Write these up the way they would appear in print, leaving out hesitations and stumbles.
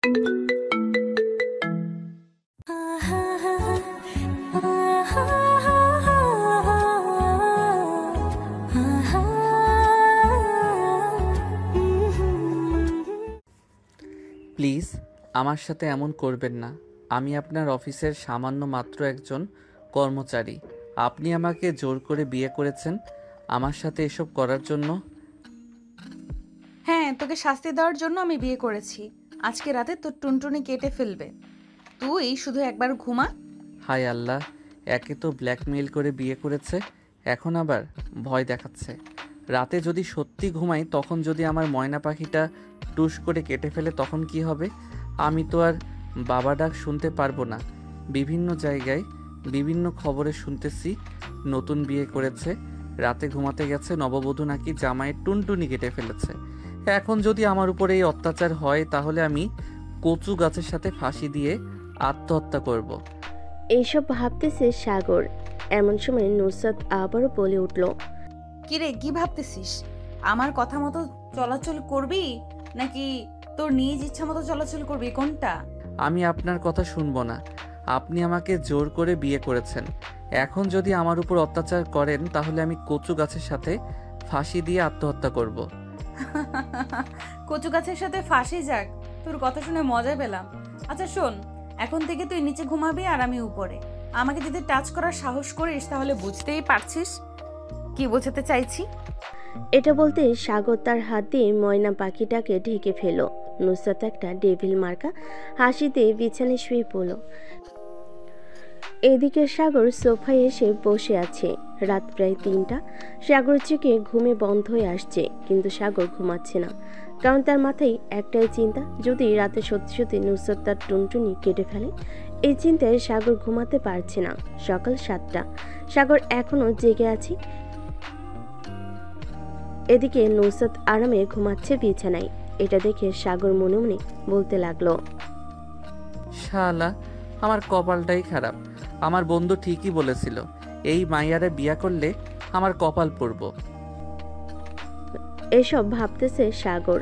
Please আমার সাথে এমন করবেন না। আমি আপনার অফিসের সামান্য মাত্র একজন কর্মচারী। আপনি আমাকে জোর করে বিয়ে করেছেন আমার সাথে এসব করার জন্য। হ্যাঁ, তোকে শাস্তি দেওয়ার জন্য আমি বিয়ে করেছি। আজকে রাতে তোর টুনটুনি কেটে ফেলবে। তুই শুধু একবার ঘুমা। হায় আল্লাহ, একে তো ব্ল্যাকমেইল করে বিয়ে করেছে, এখন আবার ভয় দেখাচ্ছে। রাতে যদি সত্যি ঘুমাই, তখন যদি আমার ময়না পাখিটা টুস করে কেটে ফেলে তখন কি হবে? আমি তো আর বাবা ডাক শুনতে পারবো না। বিভিন্ন জায়গায় বিভিন্ন খবরে শুনতেছি নতুন বিয়ে করেছে, রাতে ঘুমাতে গেছে, নববধূ নাকি জামাইয়ের টুনটুনি কেটে ফেলেছে। এখন যদি আমার উপরে এই অত্যাচার হয়, তাহলে আমি কচু গাছের সাথে ফাঁসি দিয়ে আত্মহত্যা করব। এইসব ভাবতেছে সাগর। এমন সময় নুসরাত আবারও বলে উঠল, কিরে, কি ভাবতেছিস? আমার কথা মতো চলাচল করবি নাকি তোর নিজ ইচ্ছা মতো চলাচল করবি, কোনটা? আমি আপনার কথা শুনবো না। আপনি আমাকে জোর করে বিয়ে করেছেন, এখন যদি আমার উপর অত্যাচার করেন তাহলে আমি কচু গাছের সাথে ফাঁসি দিয়ে আত্মহত্যা করব। কচু গাছের সাথে ফাঁসি যাক, তোর কথা শুনে মজা পেলাম। আচ্ছা শোন, এখন থেকে তুই নিচে ঘুমাবি আর আমি উপরে। আমাকে যদি টাচ করার সাহস করিস তাহলে বুঝতেই পারছিস কি বোঝাতে চাইছি। এটা বলতে সাগর তার হাত দিয়ে ময়না পাখিটাকে ঢেকে ফেল। নুসরাত একটা ডেভিল মার্কা হাসিতে বিছানায় শুয়ে পড়ল। এদিকে সাগর সোফায় এসে বসে আছে। রাত প্রায় 3টা। সাগরের চোখে ঘুমে বন্ধ হয়ে আসছে, কিন্তু সাগর ঘুমাচ্ছে না, কারণ তার মাথায় একটাই চিন্তা, যদি রাতে সত্যি সত্যি নুসরাত তার টুনটুনি কেটে ফেলে। এই চিন্তায় সাগর ঘুমাতে পারছে না। সকাল 7টা, সাগর এখনো জেগে আছে। এদিকে নুসরাত আরামে ঘুমাচ্ছে বিছানায়। এটা দেখে সাগর মনে মনে বলতে লাগলো, শালা, আমার কপালটাই খারাপ। আমার বন্ধু ঠিকই বলেছিল, এই মাইয়ারে বিয়া করলে আমার কপাল পড়ব। এসব ভাবতেছে সাগর।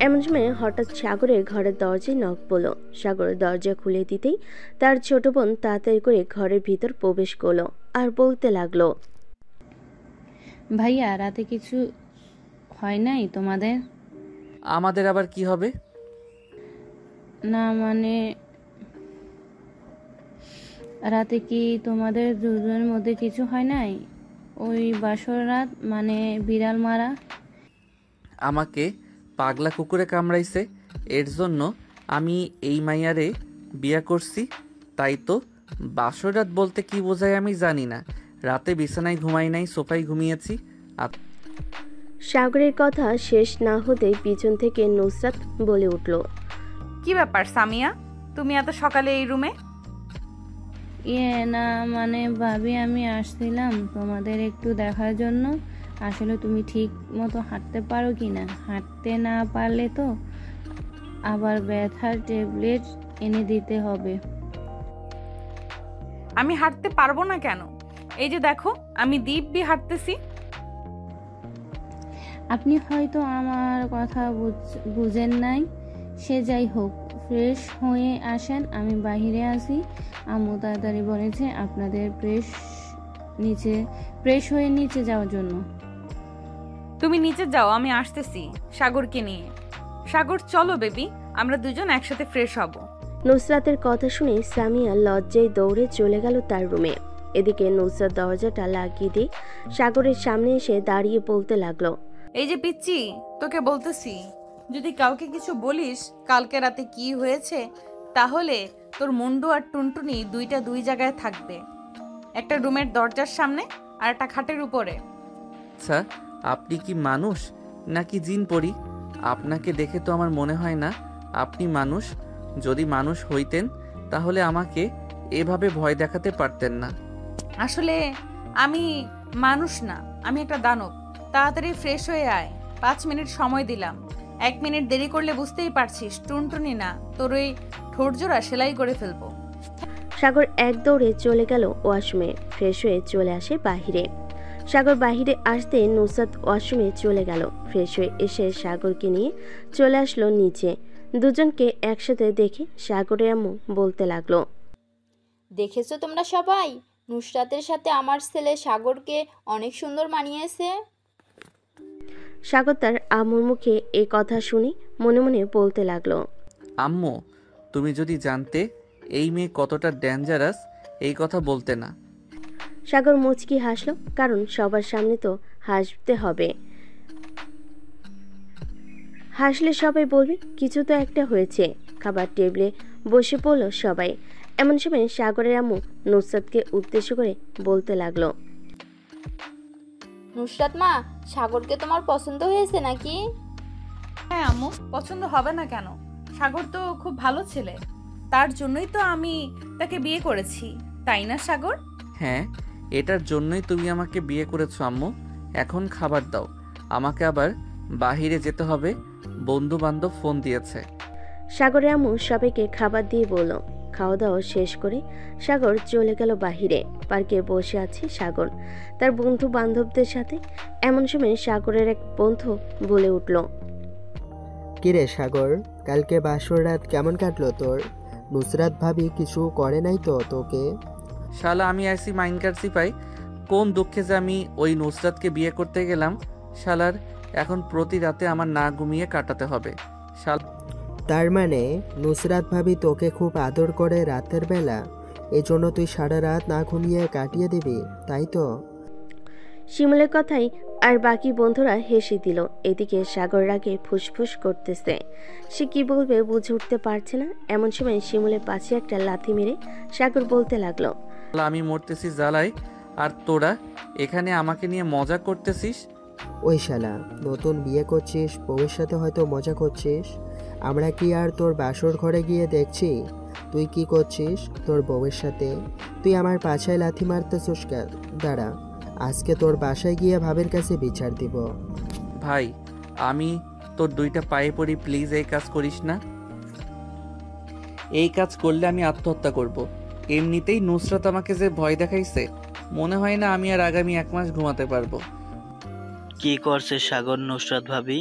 এমন সময় হঠাৎ সাগরের ঘরের দরজায় নক পড়ল। সাগর দরজা খুলে দিতেই তার ছোট বোন তাড়াতাড়ি করে ঘরের ভিতর প্রবেশ করলো আর বলতে লাগলো, ভাইয়া, রাতে কিছু হয় নাই তোমাদের? আমাদের আবার কি হবে? না মানে, রাতে কি তোমাদের দুজনের মধ্যে কিছু হয় নাই? ওই বাসর রাত, মানে বিড়াল মারা। আমাকে পাগলা কুকুরে কামড়াইছে, এর জন্য আমি এই মাইয়ারে বিয়া করছি। তাই তো, বাসরাত বলতে কি বোঝায় আমি জানি না। রাতে বিছানায় ঘুমাই নাই, সোফায় ঘুমিয়েছি। সাগরের কথা শেষ না হতেই পিছন থেকে নুসরাত বলে উঠল, কি ব্যাপার সামিয়া, তুমি এত সকালে এই রুমে? না মানে ভাবি, আমি আসছিলাম তোমাদের একটু দেখার জন্য। আসলে তুমি ঠিক মতো হাঁটতে পারো কি না। হাঁটতে না পারলে তো আবার ব্যথার ট্যাবলেট এনে দিতে হবে। আমি হাঁটতে পারবো না কেন? এই যে দেখো, আমি দিব্যি হাঁটতেছি। আপনি হয়তো আমার কথা বুঝেন নাই। সে যাই হোক, ফ্রেশ হয়ে আসেন, আমি বাইরে আসি। আম্মু তাড়াতাড়ি বলেছে আপনাদের ফ্রেশ হয়ে নিচে যাওয়ার জন্য। তুমি নিচে যাও, আমি আসতেছি সাগরকে নিয়ে। সাগর চলো বেবি, আমরা দুজন একসাথে ফ্রেশ হব। নুসরাতের কথা শুনে সামিয়া লজ্জায় দৌড়ে চলে গেল তার রুমে। এদিকে নুসরাত দরজাটা লাগিয়ে দিয়ে সাগরের সামনে এসে দাঁড়িয়ে বলতে লাগলো, এই যে পিচ্চি, তোকে বলতেছি, যদি কাউকে কিছু বলিস কালকে রাতে কি হয়েছে, তাহলে তোর মুন্ডু আর টুনটুনি দুইটা দুই জায়গায় থাকবে, একটা রুমের দরজার সামনে আর একটা খাটের উপরে। আচ্ছা, আপনি কি মানুষ নাকি জিন পরি? আপনাকে দেখে তো আমার মনে হয় না আপনি মানুষ। যদি মানুষ হইতেন তাহলে আমাকে এভাবে ভয় দেখাতে পারতেন না। আসলে আমি মানুষ না, আমি একটা দানব। তাড়াতাড়ি ফ্রেশ হয়ে আয়, 5 মিনিট সময় দিলাম। 1 মিনিট দেরি করলে বুঝতেই পারছিস টুনটুনি না, তোর ওই ঠোঁটজোড়া সেলাই করে ফেলবো। সাগর এক দৌড়ে চলে গেল ওয়াশরুমে। ফ্রেশ হয়ে চলে আসে বাহিরে। সাগর বাহিরে আসতে নুসরাত ওয়াশরুমে চলে গেল। ফ্রেশ হয়ে এসে সাগরকে নিয়ে চলে আসলো নিচে। দুজনকে একসাথে দেখে সাগরের আম্মু বলতে লাগলো, দেখেছো তোমরা সবাই, নুসরাতের সাথে আমার ছেলে সাগরকে অনেক সুন্দর মানিয়েছে। সাগর তার আম্মুর মুখে এই কথা শুনে মনে মনে বলতে লাগলো, আম্মু, তুমি যদি জানতে এই মেয়ে কতটা ডেঞ্জারাস, এই কথা বলতে না। সাগর মুচকি হাসলো, কারণ সবার সামনে তো হাসতে হবে, হাসলে সবাই বলবে কিছু তো একটা হয়েছে। খাবার টেবিলে বসে পড়ল সবাই। এমন সময় সাগরের আম্মু নুসরাতকে উদ্দেশ্য করে বলতে লাগলো, নুসরাত মা, সাগরকে তোমার পছন্দ হয়েছে নাকি? হ্যাঁ আম্মু, পছন্দ হবে না কেন? সাগর তো খুব ভালো ছেলে, তার জন্যই তো আমি তাকে বিয়ে করেছি, তাই না সাগর? হ্যাঁ, এটার জন্যই তুমি আমাকে বিয়ে করেছো আম্মু। এখন খাবার দাও, আমাকে আবার বাহিরে যেতে হবে, বন্ধু বান্ধব ফোন দিয়েছে। সাগরের আম্মু সবাইকে খাবার দিয়ে বলল। খাওয়া দাওয়া শেষ করে সাগর চলে গেল বাহিরে। পার্কে বসে আছে সাগর তার বন্ধু বান্ধবদের সাথে। এমন সময় সাগরের এক বন্ধু বলে উঠল, কিরে সাগর, কালকে বাসর রাত কেমন কাটলো তোর? নুসরাত ভাবি কিছু করে নাই তো তোকে? শালা আমি আইসি মাইন কাটছি পাই, কোন দুঃখে যে আমি ওই নুসরাতকে বিয়ে করতে গেলাম। শালার এখন প্রতি রাতে আমার না ঘুমিয়ে কাটাতে হবে। তার মানে নুসরাত ভাবি তোকে খুব আদর করে রাতের বেলা, এজন্য তুই সারা রাত না ঘুমিয়ে কাটিয়ে দিবি, তাই তো? শিমুলের কথাই আর বাকি বন্ধুরা হেসে দিল। এদিকে সাগর রাগে ফুসফুস করতেছে, সে কি বলবে বুঝে উঠতে পারছে না। এমন সময় শিমুলের পাশে একটা লাথি মেরে সাগর বলতে লাগলো, শালা আমি মরতেছি জ্বালায়, আর তোরা এখানে আমাকে নিয়ে মজা করতেছিস। ওই শালা, নতুন বিয়ে করছিস, বউয়ের সাথে হয়তো মজা করছিস। আমরা কি আর তোর বাসর ঘরে গিয়ে দেখছি তুই কি করছিস তোর বউয়ের সাথে? তুই আমার পাছায় লাথি মারতেছিস কেন? দাঁড়া, আজকে তোর বাসায় গিয়ে ভাবের কাছে বিচার দিব। ভাই, আমি তোর দুইটা পায়ে পড়ি, প্লিজ এই কাজ করিস না। এই কাজ করলে আমি আত্মহত্যা করব। এমনিতেই নুসরাত আমাকে যে ভয় দেখাইছে, মনে হয় না আমি আর আগামী 1 মাস ঘুমাতে পারবো। কি করছে সাগর নুসরাত ভাবি?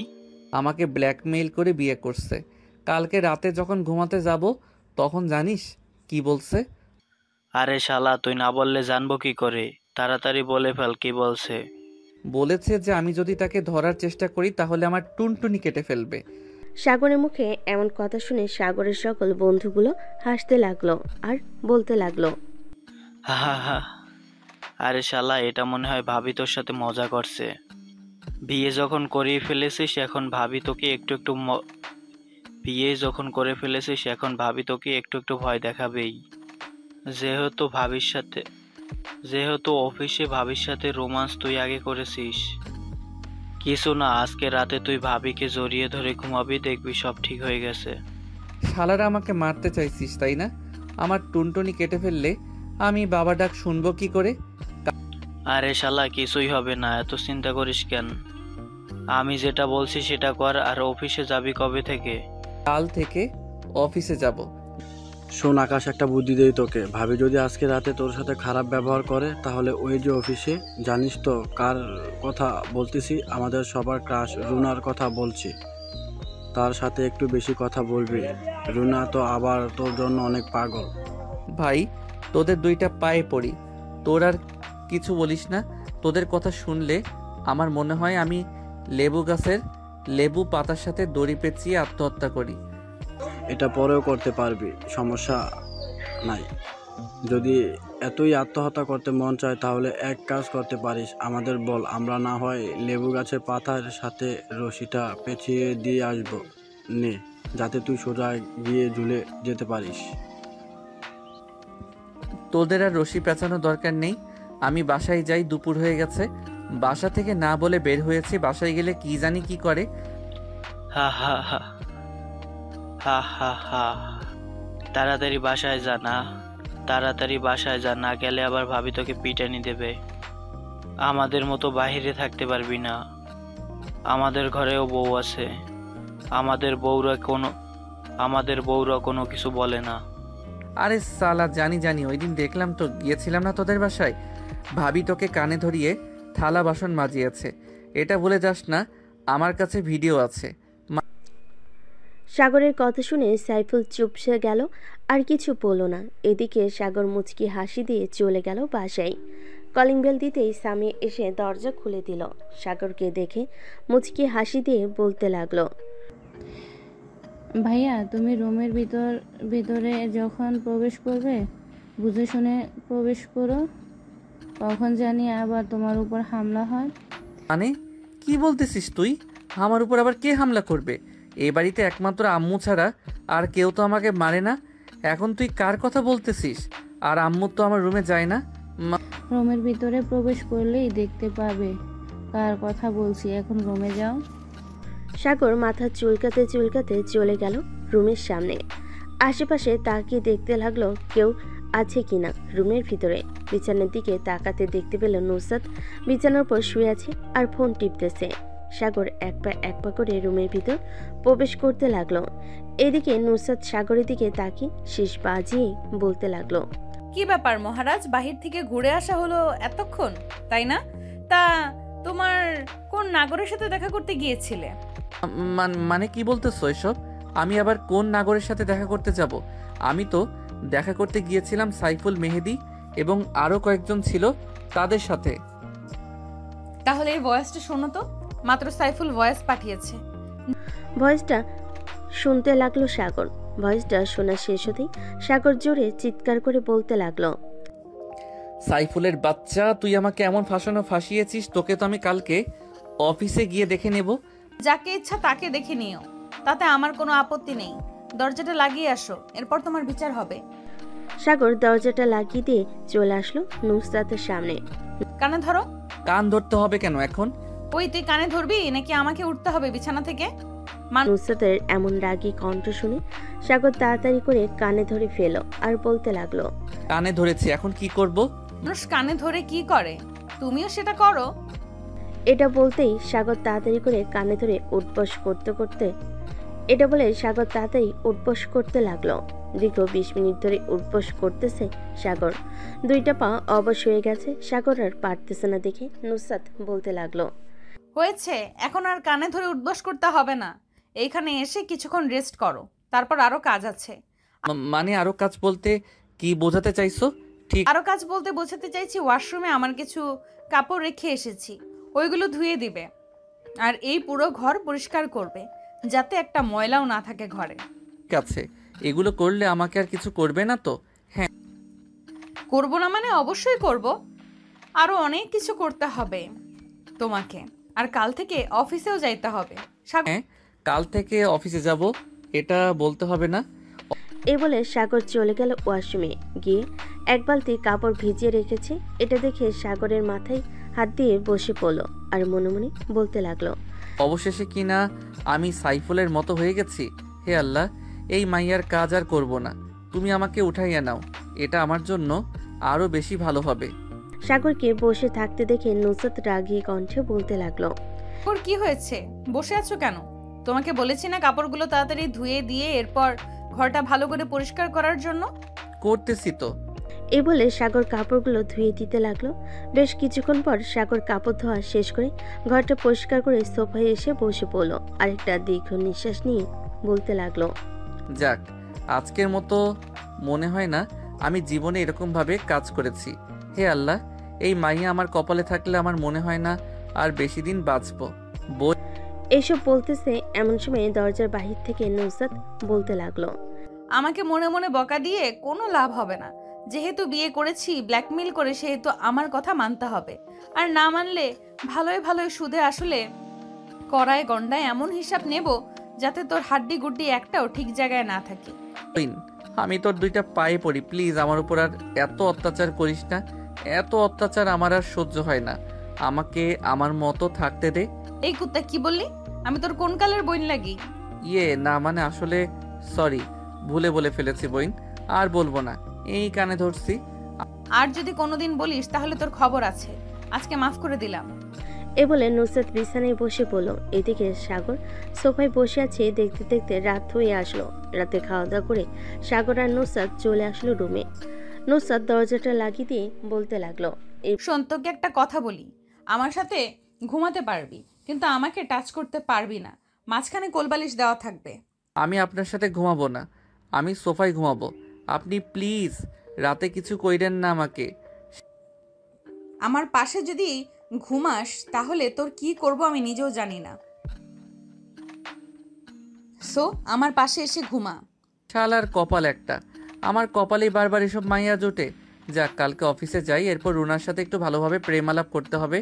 আমাকে ব্ল্যাকমেইল করে বিয়ে করছে। কালকে রাতে যখন ঘুমাতে যাব তখন জানিস কি বলছে? আরে শালা, তুই না বললে জানবো কি করে? তাড়াতাড়ি বলে ফেল, কি বলছে? বলেছে যে আমি যদি তাকে ধরার চেষ্টা করি তাহলে আমার টুনটুনি কেটে ফেলবে। সাগরের মুখে এমন কথা শুনে সাগরের সকল বন্ধুগুলো হাসতে লাগলো আর বলতে লাগলো, হা হা হা। আরে শালা, এটা মনে হয় ভাবি তোর সাথে মজা করছে। বিয়ে যখন করিয়ে ফেলেছিস এখন ভাবি তোকে একটু একটু বিয়ে যখন করে ফেলেছিস এখন ভাবি তোকে একটু একটু ভয় দেখাবেই। যেহেতু অফিসে ভাবির সাথে রোমান্স তুই আগে করেছিস। কিছু না, আজকে রাতে তুই ভাবিকে জড়িয়ে ধরে ঘুমাবি, দেখবি সব ঠিক হয়ে গেছে। শালারা আমাকে মারতে চাইছিস তাই না? আমার টুনটুনি কেটে ফেললে আমি বাবা ডাক শুনবো কি করে? আরে শালা, কিছুই হবে না, এত চিন্তা করিস কেন? আমি যেটা বলছি সেটা কর। আর অফিসে যাবি কবে থেকে? কাল থেকে অফিসে যাব। শোন আকাশ, একটা বুদ্ধি দেই তোকে। ভাবি যদি আজকে রাতে তোর সাথে খারাপ ব্যবহার করে তাহলে ওই যে অফিসে, জানিস তো কার কথা বলতেছি? আমাদের সবার ক্রাশ রুনার কথা বলছি। তার সাথে একটু বেশি কথা বলবি। রুনা তো আবার তোর জন্য অনেক পাগল। ভাই, তোদের দুইটা পায়ে পড়ি, তোর আর কিছু বলিস না। তোদের কথা শুনলে আমার মনে হয় আমি লেবু গাছের লেবু পাতার সাথে দড়ি পেঁচিয়ে আত্মহত্যা করি। এটা পরেও করতে পারবি, সমস্যা নাই। যদি এতই আত্মহত্যা করতে মন চায় তাহলে এক কাজ করতে পারিস, আমাদের বল, আমরা না হয় লেবু গাছের পাতার সাথে রশিটা পেঁচিয়ে দিয়ে আসবো নে, যাতে তুই সোজা গিয়ে ঝুলে যেতে পারিস। তোদের আর রশি পেঁচানোর দরকার নেই। আমি বাসায় যাই, দুপুর হয়ে গেছে। বাসা থেকে না বলে বের হয়েছি, বাসায় গেলে কি জানি কি করে। হা হা হা হা হা হা। তাড়াতাড়ি বাসায় যা, না গেলে আবার ভাবি তোকে পিটানি দেবে। আমাদের মতো বাহিরে থাকতে পারবি না। আমাদের ঘরেও বউ আছে। আমাদের বউরা কোনো কিছু বলে না। আরে সালা, জানি ওই দিন দেখলাম তো, গিয়েছিলাম না তোদের বাসায়, ভাবি তোকে কানে ধরিয়ে থালা বাসন মাজিয়েছে। এটা বলে যাস না, আমার কাছে ভিডিও আছে। সাগরের কথা শুনে সাইফুল চুপসে গেল, আর কিছু বলল না। এদিকে সাগর মুচকি হাসি দিয়ে চলে গেল বাসায়। কলিং বেল দিতেই সামি এসে দরজা খুলে দিল। সাগরকে দেখে মুচকি হাসি দিয়ে বলতে লাগলো, ভাইয়া তুমি রুমের ভিতরে যখন প্রবেশ করবে বুঝে শুনে প্রবেশ করো, কখন জানি আবার তোমার উপর হামলা হয়। মানে কি বলতেছিস তুই? আমার উপর আবার কে হামলা করবে? এই বাড়িতে একমাত্র আম্মু ছাড়া আর কেউ তো আমাকে মারে না। এখন তুই কার কথা বলতেছিস? আর আম্মু তো আমার রুমে যায় না। রুমের ভিতরে প্রবেশ করলেই দেখতে পাবে কার কথা বলছি। এখন রুমে যাও। সাগর মাথা চুলকাতে চুলকাতে চলে গেল রুমের সামনে। আশেপাশে তাকিয়ে দেখতে লাগলো কেউ আছে কিনা রুমের ভিতরে। বিছানার দিকে তাকাতে দেখতে পেল নুসরাত বিছানার উপর শুয়ে আছে আর ফোন টিপতেছে। সাগর এক পা করে রুমের ভিতর প্রবেশ করতে লাগলো। এদিকে নুসরাত সাগরের দিকে তাকিয়ে শেষ বাজিয়ে বলতে লাগলো, কি ব্যাপার মহারাজ, বাহির থেকে ঘুরে আসা হলো এতক্ষণ, তাই না? তা তোমার কোন নাগরের সাথে দেখা করতে গিয়েছিলে? মানে কি বলতেছো এসব? আমি আবার কোন নাগরের সাথে দেখা করতে যাব? আমি তো দেখা করতে গিয়েছিলাম সাইফুল, মেহেদি এবং আরো কয়েকজন ছিল তাদের সাথে। তাহলে এই ভয়েসটা শোনো তো, মাত্র সাইফুল ভয়েস পাঠিয়েছে। ভয়েসটা শুনতে লাগলো সাগর। ভয়েসটা শোনা শেষ হতেই সাগর জোরে চিৎকার করে বলতে লাগলো, সাইফুলের বাচ্চা, তুই আমাকে এমন ফাঁসিয়েছিস, তোকে তো আমি কালকে অফিসে গিয়ে দেখে নেব। যাকে ইচ্ছা তাকে দেখে নিও, তাতে আমার কোনো আপত্তি নেই। দরজাটা লাগিয়ে আসো, এরপর তোমার বিচার হবে। সাগর দরজাটা লাগিয়ে দিয়ে চলে আসলো নুসরাতের সামনে। কানে ধরো। কান ধরতে হবে কেন এখন? ওই তুই কানে ধরবি নাকি আমাকে উঠতে হবে বিছানা থেকে? নুসরাতের এমন রাগী কণ্ঠ শুনে সাগর তাড়াতাড়ি করে কানে ধরে ফেল আর বলতে লাগলো, কানে ধরেছি, এখন কি করব? মানুষ কানে ধরে কি করে, তুমিও সেটা করো। এটা বলতেই সাগর তাড়াতাড়ি করে কানে ধরে উঠবস করতে লাগলো। দীর্ঘ 20 মিনিট ধরে উঠবস করতেছে সাগর। দুইটা পা অবশ হয়ে গেছে। সাগর আর পারতেছে না দেখে নুসরাত বলতে লাগলো, হয়েছে, এখন আর কানে ধরে উঠবস করতে হবে না। এইখানে এসে কিছুক্ষণ রেস্ট করো, তারপর আরো কাজ আছে। মানে আরো কাজ বলতে কি বোঝাতে চাইছো? ঠিক আরো কাজ বলতে বোঝাতে চাইছি, ওয়াশরুমে আমার কিছু কাপড় রেখে এসেছি, ওইগুলো ধুয়ে দিবে। আর এই পুরো ঘর পরিষ্কার করবে, যাতে একটা ময়লাও না থাকে ঘরে। আছে, এগুলো করলে আমাকে আর কিছু করবে না তো? হ্যাঁ, করব না মানে অবশ্যই করব। আরো অনেক কিছু করতে হবে তোমাকে, আর কাল থেকে অফিসেও যাইতে হবে। হ্যাঁ, কাল থেকে অফিসে যাব, এটা বলতে হবে না। এই বলে সাগর চলে গেল ওয়াশরুমে। গিয়ে এক বালতি কাপড় ভিজিয়ে রেখেছে। এটা দেখে সাগরের মাথায় হাত দিয়ে বসে পড়ল আর মনে মনে বলতে লাগলো, অবশেষে কিনা আমি সাইফুলের মতো হয়ে গেছি। হে আল্লাহ, এই মাইয়ার কাজ আর করব না, তুমি আমাকে উঠাইয়া নাও, এটা আমার জন্য আরো বেশি ভালো হবে। সাগরকে বসে থাকতে দেখে নুসরাত রাগী কণ্ঠে বলতে লাগলো, ওর কি হয়েছে, বসে আছো কেন? তোমাকে বলেছি না কাপড়গুলো তাড়াতাড়ি ধুয়ে দিয়ে এরপর ঘরটা ভালো করে পরিষ্কার করার জন্য? করতেছি তো। এই বলে সাগর কাপড়গুলো ধুয়ে দিতে লাগলো। বেশ কিছুক্ষণ পর সাগর কাপড় ধোয়া শেষ করে ঘরটা পরিষ্কার করে সোফায় এসে বসে পড়লো। আরেকটা দীর্ঘ নিঃশ্বাস নিয়ে বলতে লাগলো, যাক, আজকের মতো মনে হয় না আমি জীবনে এরকমভাবে কাজ করেছি। হে আল্লাহ, এই মাইয়া আমার কপালে থাকলে আমার মনে হয় না আর বেশি দিন বাঁচবো। এইসব বলতেছে এমন সময় দরজার বাহির থেকে নুসরাত বলতে লাগলো, আমাকে মনে মনে বকা দিয়ে কোনো লাভ হবে না। যেহেতু বিয়ে করেছি ব্ল্যাকমেল করে, সেহেতু আমার কথা মানতে হবে। আর না মানলে ভালোই সুদে আসলে কড়ায় গন্ডায় এমন হিসাব নেব যাতে তোর হাড্ডি গুড্ডি একটাও ঠিক জায়গায় না থাকে। আমি তোর দুইটা পায়ে পড়ি, প্লিজ আমার উপর আর এত অত্যাচার করিস না। এত অত্যাচার আমার আর সহ্য হয় না, আমাকে আমার মতো থাকতে দে। এই কুত্তা, কি বললি? আমি তোর কোন কালের বইন লাগি? না, মানে আসলে সরি, ভুলে বলে ফেলেছি বইন, আর বলবো না, এই কানে ধরছি। আর যদি কোনোদিন বলিস তাহলে তোর খবর আছে। আজকে মাফ করে দিলাম। এ বলে নুসরাত বিছানায় বসে পড়লো। এদিকে সাগর সোফায় বসে আছে। দেখতে দেখতে রাত হয়ে আসলো। রাতে খাওয়া দাওয়া করে সাগর আর নুসরাত চলে আসলো রুমে। নুসরাত দরজাটা লাগিয়ে দিয়ে বলতে লাগলো, শোন, তোকে একটা কথা বলি, আমার সাথে ঘুমাতে পারবি কিন্তু আমাকে টাচ করতে পারবি না। মাঝখানে কোলবালিশ দেওয়া থাকবে। আমি আপনার সাথে ঘুমাবো না, আমি সোফায় ঘুমাবো। আপনি প্লিজ রাতে কিছু কইরেন না আমাকে। আমার পাশে যদি ঘুমাস তাহলে তোর কি করব আমি নিজেও জানি না। সো আমার পাশে এসে ঘুমা। শালার কপাল একটা, আমার কপালেই বারবার এসব মাইয়া জোটে। যাক, কালকে অফিসে যাই, এরপর রুনার সাথে একটু ভালোভাবে প্রেমালাপ করতে হবে,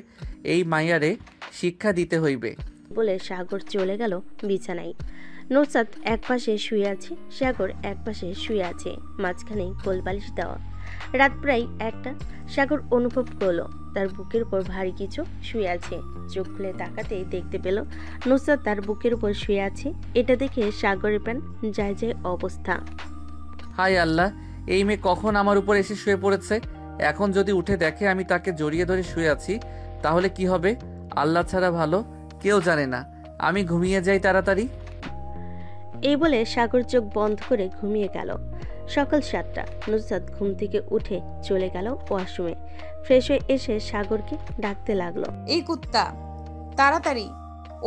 এই মাইয়ারে শিক্ষা দিতে হইবে। বলে সাগর চলে গেল বিছানায়। নুসরাত একপাশে শুয়ে আছে, সাগর একপাশে শুয়ে আছে, মাঝখানে কোলবালিশ দেওয়া। রাত প্রায় 1টা। সাগর অনুভব করলো তার বুকের উপর ভারী কিছু শুয়ে আছে। চোখ খুলে তাকাতেই দেখতে পেল নুসরাত তার বুকের উপর শুয়ে আছে। এটা দেখে সাগরের প্রাণ যায় যায় অবস্থা। হায় আল্লাহ, এই মেয়ে কখন আমার উপর এসে শুয়ে পড়েছে। এখন যদি উঠে দেখে আমি তাকে জড়িয়ে ধরে শুয়ে আছি তাহলে কি হবে? আল্লাহ ছাড়া ভালো কেউ জানে না। আমি ঘুমিয়ে যাই তাড়াতাড়ি। এই বলে সাগর চোখ বন্ধ করে ঘুমিয়ে গেল। সকাল 7টা। নুসরাত ঘুম থেকে উঠে চলে গেল ওয়াশরুমে। ফ্রেশ হয়ে এসে সাগরকে ডাকতে লাগলো। এই কুত্তা, তাড়াতাড়ি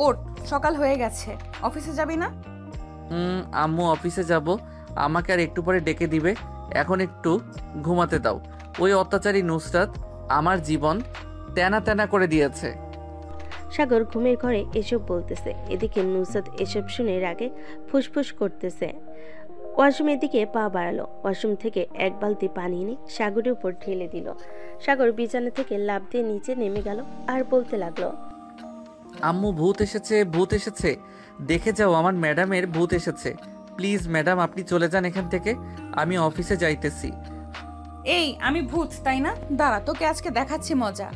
ওঠ, সকাল হয়ে গেছে, অফিসে যাবি না? আম্মু অফিসে যাব, আমাকে আর একটু পরে ডেকে দিবে, এখন একটু ঘুমাতে দাও। ওই অত্যাচারী নুসরাত আমার জীবন তেনা তেনা করে দিয়েছে। সাগর ঘুমের ঘরে এসব বলতেছে, এদিকে নুসরাত এসব শুনে রাগে ফুসফুস করতেছে। ওয়াশরুমের দিকে পা বাড়ালো, ওয়াশরুম থেকে এক বালতি পানি এনে সাগরের উপর ঢেলে দিল। সাগর বিছানা থেকে লাফ দিয়ে নিচে নেমে গেল আর বলতে লাগলো, আম্মু ভূত এসেছে, ভূত এসেছে, দেখে যাও আমার ম্যাডামের ভূত এসেছে। প্লিজ ম্যাডাম আপনি চলে যান এখান থেকে, আমি অফিসে যাইতেছি। এই আমি ভূত তাই না? দাঁড়া, তোকে আজকে দেখাচ্ছি মজা।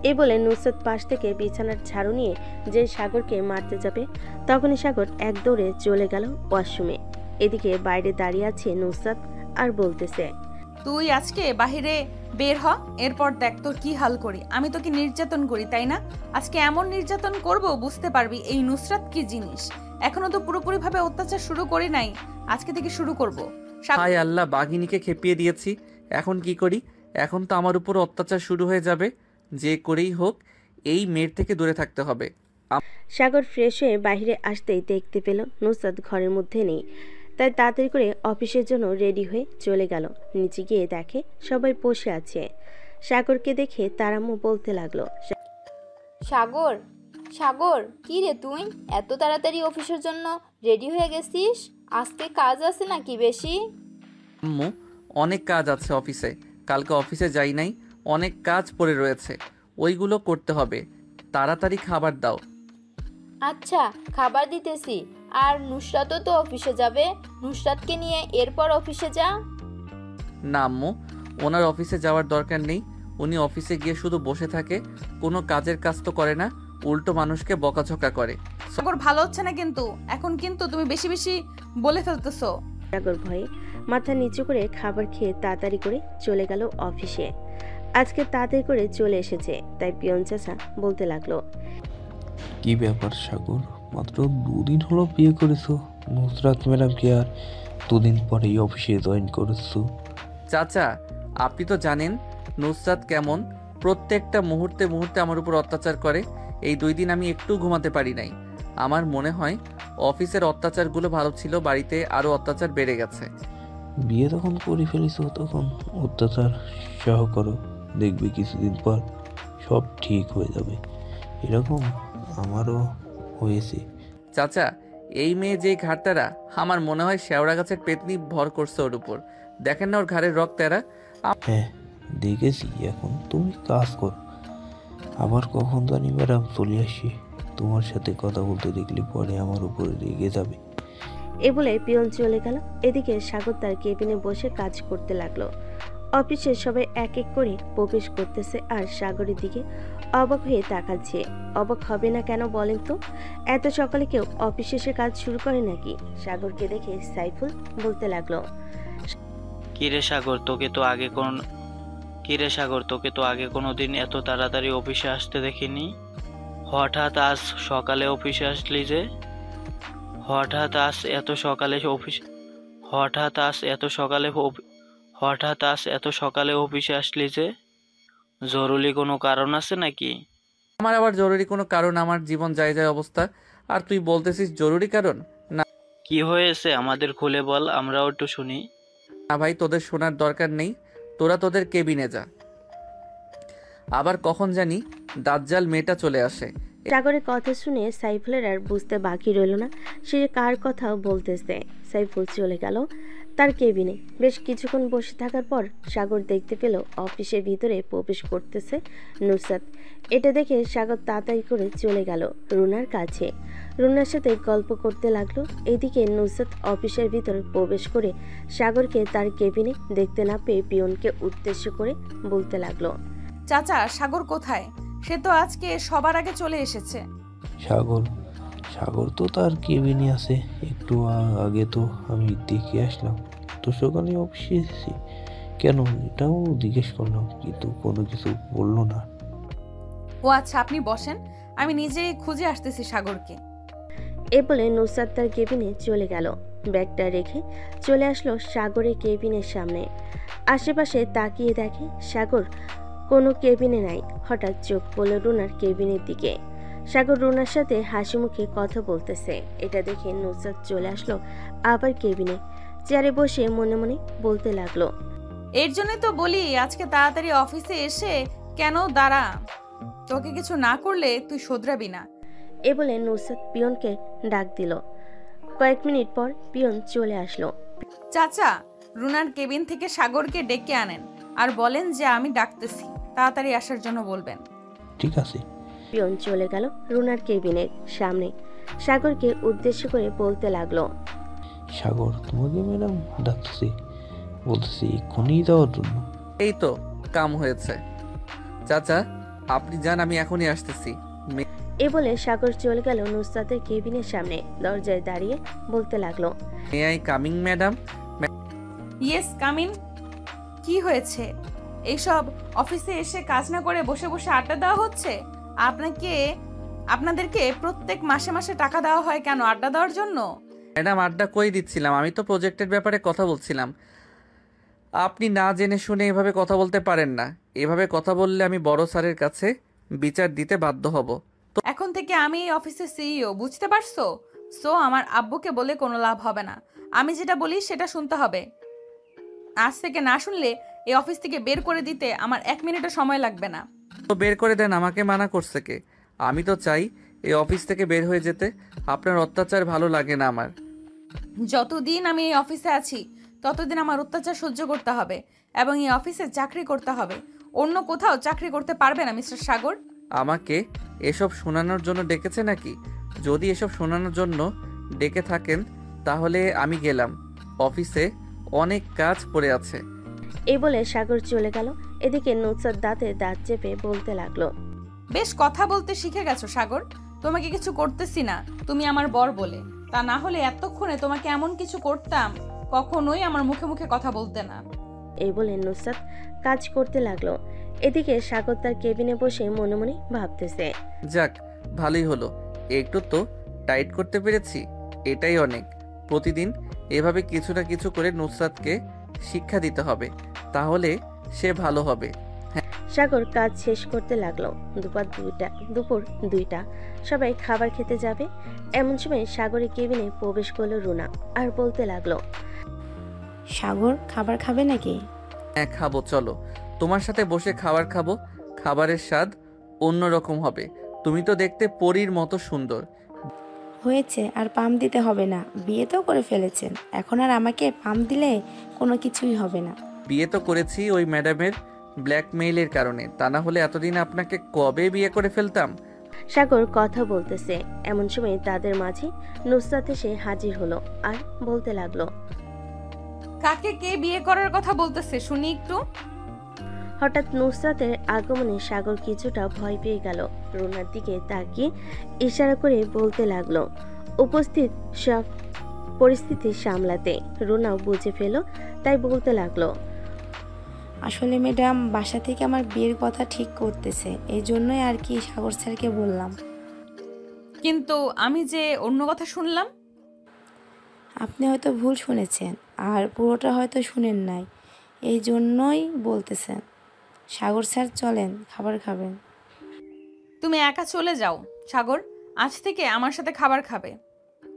এই বলে নুসরাত পাশ থেকে বিছানার ঝাড়ু নিয়ে যে সাগরকে মারতে যাবে, তখনই সাগর এক দৌড়ে চলে গেল ওয়াশরুমে। এদিকে বাইরে দাঁড়িয়ে আছে নুসরাত আর বলতেছে, তুই আজকে বাহিরে বের হ, এরপর দেখ তোর কি হাল করি। আমি তোকে নির্যাতন করি তাই না? আজকে এমন নির্যাতন করব বুঝতে পারবি এই নুসরাত কি জিনিস। এখনো তো পুরোপুরি ভাবে অত্যাচার শুরু করি নাই, আজকে থেকে শুরু করব। হায় আল্লাহ, বাঘিনীকে খেপিয়ে দিয়েছি, এখন কি করি? এখন তো আমার উপর অত্যাচার শুরু হয়ে যাবে। যে করেই হোক এই মেয়ের থেকে দূরে থাকতে হবে। সাগর ফ্রেশ হয়ে বাইরে আসতেই দেখতে পেল নুসরাত ঘরের মধ্যে নেই। তাই তাড়াতাড়ি করে অফিসের জন্য রেডি হয়ে চলে গেল। নিচে গিয়ে দেখে সবাই বসে আছে। সাগরকে দেখে তার আম্মু বলতে লাগলো, সাগর, সাগর, কি রে তুই এত তাড়াতাড়ি অফিসের জন্য রেডি হয়ে গেছিস? আজকে কাজ আছে নাকি বেশি? আম্মু অনেক কাজ আছে অফিসে, কালকে অফিসে যাই নাই, অনেক কাজ পড়ে রয়েছে, ওইগুলো করতে হবে। তাড়াতাড়ি খাবার দাও। আচ্ছা, খাবার দিতেছি। আর নুসরাতও তো অফিসে যাবে, নুসরাতকে নিয়ে এরপর অফিসে যা। না আম্মু, ওনার অফিসে যাওয়ার দরকার নেই। উনি অফিসে গিয়ে শুধু বসে থাকে, কোনো কাজের কাজ তো করে না, উল্টো মানুষকে বকাঝকা করে। সাগর ভালো হচ্ছে না কিন্তু, এখন কিন্তু তুমি বেশি বেশি বলে ফেলতেছো। সাগর ভয়ে মাথা নিচু করে খাবার খেয়ে তাড়াতাড়ি করে চলে গেল অফিসে। আজকে তাড়াতাড়ি করে চলে এসেছে, তাই পিয়ন চাচা বলতে লাগলো, কি ব্যাপার সাগর, মাত্র 2 দিন হলো বিয়ে করেছো, নুসরাত ম্যাডামকে আর 2 দিন পরেই অফিসে জয়েন করেছো। চাচা আপনি তো জানেন নুসরাত কেমন, প্রত্যেকটা মুহূর্তে মুহূর্তে আমার উপর অত্যাচার করে। এই 2 দিন আমি একটু ঘুমাতে পারি নাই। আমার মনে হয় অফিসের অত্যাচারগুলো ভালো ছিল, বাড়িতে আরও অত্যাচার বেড়ে গেছে। বিয়ে তখন করে ফেলেছো, তখন অত্যাচার সহ করো, দেখবি কিছুদিন পর সব ঠিক হয়ে যাবে। এরকম আমারও হয়েছে। চাচা এই মেয়ে যে ঘাটতারা, আমার মনে হয় শেওড়া গাছের পেতনি ভর করছে ওর উপর। দেখেন না ওর ঘাড়ের রক তেরা। হ্যাঁ দেখেছি, এখন তুমি কাজ করো, আবার কখন জানি ম্যাডাম চলে আসি, তোমার সাথে কথা বলতে দেখলে পরে আমার উপরে রেগে যাবে। এ বলে পিয়ন চলে গেল। এদিকে সাগর তার কেবিনে বসে কাজ করতে লাগলো। অফিসের সবাই এক এক করে প্রবেশ করতেছে আর সাগরের দিকে অবাক হয়ে তাকাচ্ছে। অবাক হবে না কেন বলেন তো? এত সকালে কেউ অফিসে এসে কাজ শুরু করে নাকি? সাগরকে দেখে সাইফুল বলতে লাগলো, কিরে সাগর, তোকে তো আগে কোনোদিন এত তাড়াতাড়ি অফিসে আসতে দেখিনি। হঠাৎ আজ সকালে অফিসে আসলি যে? হঠাৎ আজ এত সকালে অফিসে আসলি যে? জরুরি কোনো কারণ আছে নাকি? আমার আবার জরুরি কোনো কারণ? আমার জীবন যায় যায় অবস্থা, আর তুই বলতেছিস জরুরি কারণ? না। কি হয়েছে আমাদের খুলে বল, আমরাও একটু শুনি। না ভাই, তোদের শোনার দরকার নেই, তোরা তোদের কেবিনে যা। আবার কখন জানি দাজ্জাল মেয়েটা চলে আসে। সাগরের কথা শুনে সাইফুলের আর বুঝতে বাকি রইল না সে কার কথা বলতেছে। সাইফুল চলে গেল তার কেবিনে। বেশ কিছুক্ষণ বসে থাকার পর সাগর দেখতে পেল অফিসের ভিতরে প্রবেশ করতেছে নুসরাত। এটা দেখে সাগর তাড়াতাড়ি করে চলে গেল রুনার কাছে। রুনার সাথে গল্প করতে লাগলো। এদিকে নুসরাত অফিসের ভিতর প্রবেশ করে সাগরকে তার কেবিনে দেখতে না পেয়ে পিয়নকে উদ্দেশ্য করে বলতে লাগলো, চাচা, সাগর কোথায়? সে তো আজকে সবার আগে চলে এসেছে। সাগর সাগর তো তার কেবিনে আছে, একটু আগে তো আমি দেখে আসলাম। তো সকালে অফিসে এসেছি, কেন এটাও জিজ্ঞেস করলাম, কিন্তু কোনো কিছু বললো না। ও আচ্ছা, আপনি বসেন, আমি নিজেই খুঁজে আসতেছি সাগরকে। এ বলে নুসরাত তার কেবিনে চলে গেল। ব্যাগটা রেখে চলে আসলো সাগরের কেবিনের সামনে। আশেপাশে তাকিয়ে দেখে সাগর কোনো কেবিনে নাই। হঠাৎ চোখ পড়ল রুনার কেবিনের দিকে। সাগর রুনার সাথে হাসি মুখে কথা বলতেছে। এটা দেখে নুসরাত চলে আসলো আবার কেবিনে। চেয়ারে বসে মনে মনে বলতে লাগলো, এর জন্য তো বলি আজকে তাড়াতাড়ি অফিসে এসে কেন দাঁড়া, তোকে কিছু না করলে তুই শোধরাবি না। এ বলে নুসরাত পিয়নকে ডাক দিল। কয়েক মিনিট পর পিয়ন চলে আসলো। চাচা, রুনার কেবিন থেকে সাগরকে ডেকে আনেন আর বলেন যে আমি ডাকতেছি, তাড়াতাড়ি আসার জন্য বলবেন। ঠিক আছে। পিয়ন চলে গেল রুনার কেবিনের সামনে। সাগরকে উদ্দেশ্য করে বলতে লাগলো, সাগর, তোমাকে ম্যাডাম ডাকতেছি, বলতেছি এক্ষুনি যাওয়ার জন্য। এই তো কাম হয়েছে। চাচা আপনি যান, আমি এখনই আসতেছি। এ বলে সাগর চলে গেল নুসরাতের কেবিনের সামনে। দরজায় দাঁড়িয়ে বলতে লাগলো, may I coming madam? Yes, come in. কি হয়েছে? এইসব অফিসে এসে কাজ না করে বসে বসে আড্ডা দেওয়া হচ্ছে? আপনাদেরকে প্রত্যেক মাসে মাসে টাকা দেওয়া হয় কেন? আড্ডা দেওয়ার জন্য? ম্যাডাম আড্ডা কই দিচ্ছিলাম, আমি তো প্রজেক্টের ব্যাপারে কথা বলছিলাম। আপনি না জেনে শুনে এভাবে কথা বলতে পারেন না। এভাবে কথা বললে আমি বড় স্যারের কাছে বিচার দিতে বাধ্য হব। এখন থেকে আমি এই অফিসের সিইও, বুঝতে পারছো? সো আমার আব্বুকে বলে কোনো লাভ হবে না। আমি যেটা বলি সেটা শুনতে হবে। আজ থেকে না শুনলে এই অফিস থেকে বের করে দিতে আমার 1 মিনিটও সময় লাগবে না। তো বের করে দেন, আমাকে মানা করছে কে? আমি তো চাই এই অফিস থেকে বের হয়ে যেতে। আপনার অত্যাচার ভালো লাগে না আমার। যতদিন আমি এই অফিসে আছি ততদিন আমার অত্যাচার সহ্য করতে হবে এবং এই অফিসে চাকরি করতে হবে। অন্য কোথাও চাকরি করতে পারবে না মিস্টার সাগর। আমাকে এসব শোনানোর জন্য ডেকেছে নাকি? যদি এসব শোনানোর জন্য ডেকে থাকেন তাহলে আমি গেলাম, অফিসে অনেক কাজ পড়ে আছে। এই বলে সাগর চলে গেল। এদিকে নুসরাত দাঁতে দাঁত চেপে বলতে লাগলো, বেশ কথা বলতে শিখে গেছো সাগর। তোমাকে কিছু করতেছি না, তুমি আমার বর বলে। তা না হলে এতক্ষণে তোমাকে এমন কিছু করতাম, কখনোই আমার মুখে মুখে কথা বলতে না। এই বলে নুসরাত কাজ করতে লাগলো। এদিকে সাগর তার কেবিনে বসে মনে মনে ভাবতেছে, যাক ভালোই হলো, একটু তো টাইট করতে পেরেছি, এটাই অনেক। প্রতিদিন এভাবে কিছু না কিছু করে নুসরাতকে শিক্ষা দিতে হবে, তাহলে সে ভালো হবে। সাগর কাজ শেষ করতে লাগলো। দুপুর 2টা সবাই খাবার খেতে যাবে। এমন সময় সাগরের কেবিনে প্রবেশ করলো রুনা আর বলতে লাগলো, সাগর, খাবার খাবে নাকি? হ্যাঁ খাবো, চলো তোমার সাথে বসে খাবার খাবো। খাবারের স্বাদ অন্যরকম হবে। তুমি তো দেখতে পরীর মতো সুন্দর। হয়েছে, আর পাম দিতে হবে না, বিয়ে তো করে ফেলেছেন, এখন আর আমাকে পাম দিলে কোনো কিছুই হবে না। বিয়ে তো করেছি ওই ম্যাডামের ব্ল্যাকমেইলের কারণে, তা না হলে এতদিন আপনাকে কবে বিয়ে করে ফেলতাম। সাগর কথা বলতেছে। এমন সময় তাদের মাঝে নুসরাত এসে হাজির হলো আর বলতে লাগলো, কাকে কে বিয়ে করার কথা বলতেছে শুনি একটু। হঠাৎ নুসরাতের আগমনে সাগর কিছুটা ভয় পেয়ে গেল। রুনার দিকে তাকিয়ে ইশারা করে বলতে লাগলো। উপস্থিত সব পরিস্থিতি সামলাতে রুনাও বুঝে ফেল, তাই বলতে লাগলো, আসলে ম্যাডাম বাসা থেকে আমার বিয়ের কথা ঠিক করতেছে, এই জন্যই আর কি সাগর স্যারকে বললাম। কিন্তু আমি যে অন্য কথা শুনলাম। আপনি হয়তো ভুল শুনেছেন আর পুরোটা হয়তো শুনেন নাই, এই জন্যই বলতেছেন। সাগর স্যার চলেন, খাবার খাবেন। তুমি একা চলে যাও সাগর, আজ থেকে আমার সাথে খাবার খাবে।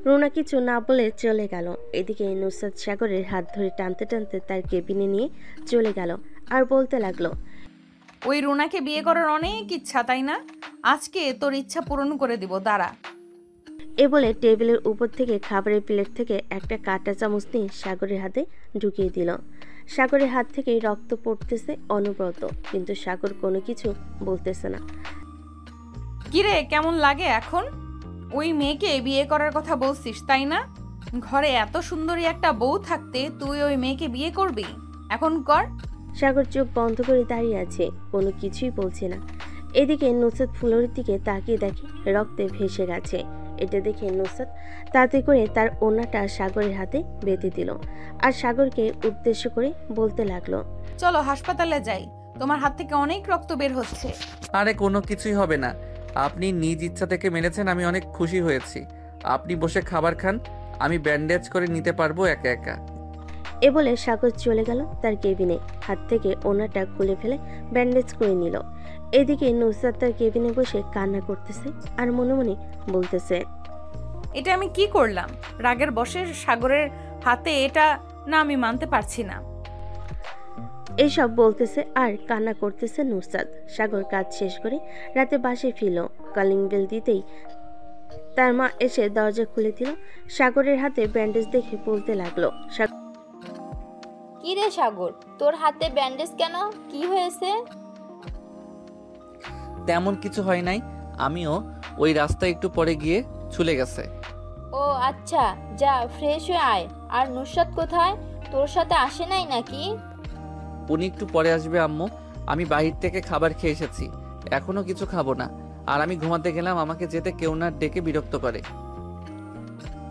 রুনা কিছু না বলে চলে গেল। এদিকে নুসরাত সাগরের হাত ধরে টানতে টানতে তার কেবিনে নিয়ে চলে গেল আর বলতে লাগলো, ওই রুনাকে বিয়ে করার অনেক ইচ্ছা, তাই না? আজকে তোর ইচ্ছা পূরণ করে দিব, দাঁড়া। এ বলে টেবিলের উপর থেকে খাবারের প্লেট থেকে একটা কাঁটা চামচ নিয়ে সাগরের হাতে ঢুকিয়ে দিল। সাগরের হাত থেকে রক্ত পড়তেছে অনবরত, কিন্তু সাগর কোনো কিছু বলতেছে না। কিরে, কেমন লাগে এখন? ওই মেয়েকে বিয়ে করার কথা বলছিস, তাই না? ঘরে এত সুন্দরী একটা বউ থাকতে তুই ওই মেয়েকে বিয়ে করবি? এখন কর। সাগর চোখ বন্ধ করে দাঁড়িয়ে আছে, কোনো কিছুই বলছে না। এদিকে নুসরাত ফুলরির দিকে তাকিয়ে দেখে রক্তে ভেসে গেছে। এটা দেখে নুসরাত তাতে করে তার ওড়নাটা সাগরের হাতে বেঁধে দিল আর সাগরকে উদ্দেশ্য করে বলতে লাগলো, চলো হাসপাতালে যাই, তোমার হাত থেকে অনেক রক্ত বের হচ্ছে। আরে কোনো কিছুই হবে না, আপনি নিজ ইচ্ছা থেকে মেরেছেন, আমি অনেক খুশি হয়েছি। আপনি বসে খাবার খান, আমি ব্যান্ডেজ করে নিতে পারবো একা একা। এ বলে সাগর চলে গেল তার কেবিনে, হাত থেকে ওড়নাটা খুলে ফেলে ব্যান্ডেজ করে নিল। এদিকে নুসরাত তার কেবিনে বসে কান্না করতেছে আর মনে মনে বলতেছে, এটা আমি কি করলাম? রাগের বশে সাগরের হাতে এটা না, আমি মানতে পারছি না। এইসব বলতেছে আর কান্না করতেছে নুসরাত। সাগর কাজ শেষ করে রাতে বাসায় ফিরল। কলিং বেল দিতেই তার মা এসে দরজা খুলে দিল। সাগরের হাতে ব্যান্ডেজ দেখে বলতে লাগলো, কি রে সাগর, তোর হাতে ব্যান্ডেজ কেন? কি হয়েছে? তেমন কিছু হয় নাই, আমিও ওই রাস্তায় একটু পরে গিয়ে ছুলে গেছে। ও আচ্ছা, যা ফ্রেশ হয়ে আয়। আর নুসরাত কোথায়? তোর সাথে আসে নাই নাকি? উনি একটু পরে আসবে আম্মু, আমি বাহির থেকে খাবার খেয়ে এসেছি, এখনো কিছু খাবো না। আর আমি ঘুমাতে গেলাম, আমাকে যেতে কেউ না ডেকে বিরক্ত করে।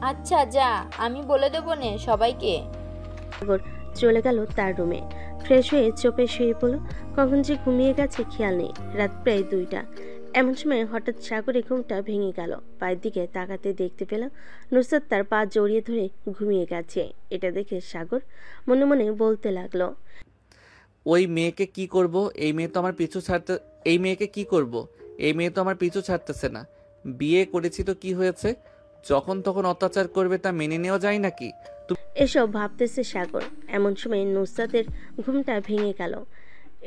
আচ্ছা যা, আমি বলে দেবো নে সবাইকে। সাগর চলে গেল তার রুমে। ফ্রেশ হয়ে চোপে শুয়ে পড়ল। কখন যে ঘুমিয়ে গেছে খেয়াল নেই। রাত প্রায় 2টা। এমন সময় হঠাৎ সাগরের ঘুমটা ভেঙে গেল। পায়ের দিকে তাকাতে দেখতে পেল নুসরাত তার পা জড়িয়ে ধরে ঘুমিয়ে গেছে। এটা দেখে সাগর মনে মনে বলতে লাগলো, ওই মেয়েকে কি করব? এই মেয়ে তো আমার পিছু ছাড়তে এই মেয়েকে কি করব? এই মেয়ে তো আমার পিছু ছাড়তেছে না। বিয়ে করেছি তো কি হয়েছে? যখন তখন অত্যাচার করবে, তা মেনে নেওয়া যায় নাকি? এসব ভাবতেছে সাগর। এমন সময় নুসরাতের ঘুমটা ভেঙে গেল।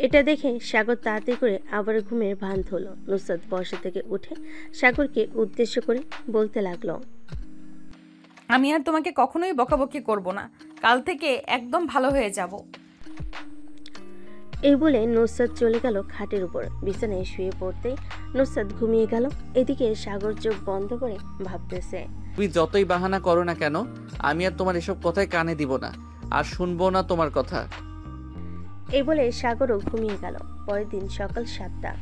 এটা দেখে সাগর তাড়াতাড়ি করে আবার ঘুমের ভান ধরল। নুসরাত বসা থেকে উঠে সাগরকে উদ্দেশ্য করে বলতে লাগলো, আমি আর তোমাকে কখনোই বকাবকি করব না, কাল থেকে একদম ভালো হয়ে যাব। এই বলে নুসরাত চলে গেল খাটের উপর। বিছানায় শুয়ে পড়তেই নুসরাত ঘুমিয়ে গেল। এদিকে সাগর চোখ বন্ধ করে ভাবতেছে, তুমি যতই বাহানা করো না কেন, আমি আর তোমার এসব কথায় কানে দিব না, আর শুনবো না তোমার কথা। এই বলে সাগরও ঘুমিয়ে গেল। পরের দিন সকাল 7টা।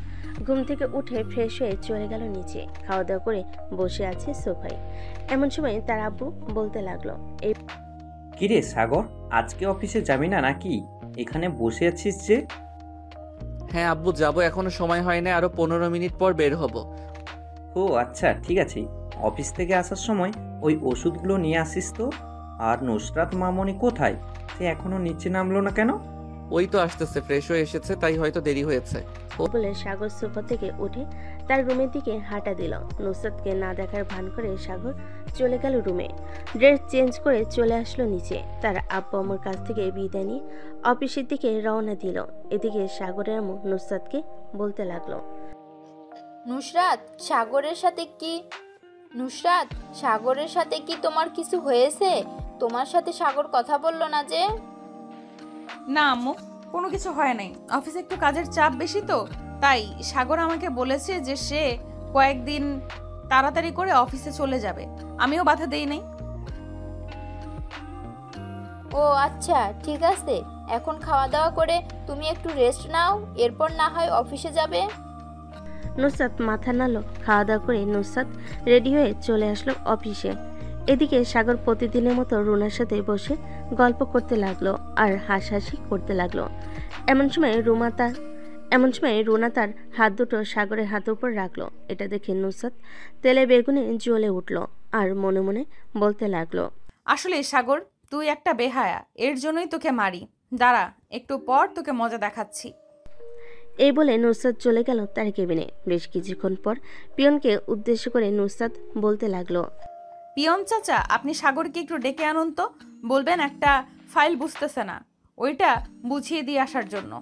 ঘুম থেকে উঠে ফ্রেশ হয়ে চলে গেল নিচে। খাওয়া দাওয়া করে বসে আছে সোফায়। এমন সময় তার আব্বু বলতে লাগলো, এই কিরে সাগর, আজকে অফিসে যাবি না নাকি? এখানে বসে আছিস যে? হ্যাঁ আব্বু, যাবো, এখনো সময় হয় না, আরো 15 মিনিট পর বের হব। ও আচ্ছা, ঠিক আছে। অফিস থেকে আসার সময় ওই ওষুধগুলো নিয়ে আসিস তো। আর নুসরাত মামনি কোথায়? সে এখনো নিচে নামলো না কেন? ওই তো আসতেছে, ফ্রেশ হয়ে এসেছে, তাই হয়তো দেরি হয়েছে। বলে সাগর সোফা থেকে উঠে তার রুমের দিকে হাঁটা দিল। নুসরাতকে না দেখার ভান করে সাগর চলে গেল রুমে। ড্রেস চেঞ্জ করে চলে আসলো নিচে। তার আব্বু আম্মুর কাছ থেকে বিদায় নিয়ে অফিসের দিকে রওনা দিল। এদিকে সাগরের আম্মু নুসরাতকে বলতে লাগলো, নুসরাত, সাগরের সাথে কি তোমার কিছু হয়েছে? তোমার সাথে সাগর কথা বললো না যে? না আম্মু, কোনো কিছু হয় নাই। অফিসে একটু কাজের চাপ বেশি তো, তাই সাগর আমাকে বলেছে যে সে কয়েকদিন তাড়াতাড়ি করে অফিসে চলে যাবে। আমিও বাধা দেই নাই। ও আচ্ছা, ঠিক আছে। এখন খাওয়া দাওয়া করে তুমি একটু রেস্ট নাও, এরপর না হয় অফিসে যাবে। নুসরাত মাথা নাড়ল। খাওয়া দাওয়া করে নুসরাত রেডি হয়ে চলে আসলো অফিসে। এদিকে সাগর প্রতিদিনের মতো রুনার সাথে বসে গল্প করতে লাগলো আর হাসাহাসি করতে লাগলো। এমন সময় রুনা তার হাত দুটো সাগরের হাতের উপর রাখলো। এটা দেখে নুসরাত তেলে বেগুনে জ্বলে উঠল আর মনে মনে বলতে লাগলো, আসলে সাগর, তুই একটা বেহায়া, এর জন্যই তোকে মারি। দাঁড়া, একটু পর তোকে মজা দেখাচ্ছি। এই বলে নুসরাত চলে গেল তার কেবিনে। বেশ কিছুক্ষণ পর পিয়নকে উদ্দেশ্য করে নুসরাত বলতে লাগলো, পিয়ন চাচা, আপনি সাগরকে একটু ডেকে আনুন তো। বলবেন একটা ফাইল বুঝতেছে না, ওইটা বুঝিয়ে দিয়ে আসার জন্য।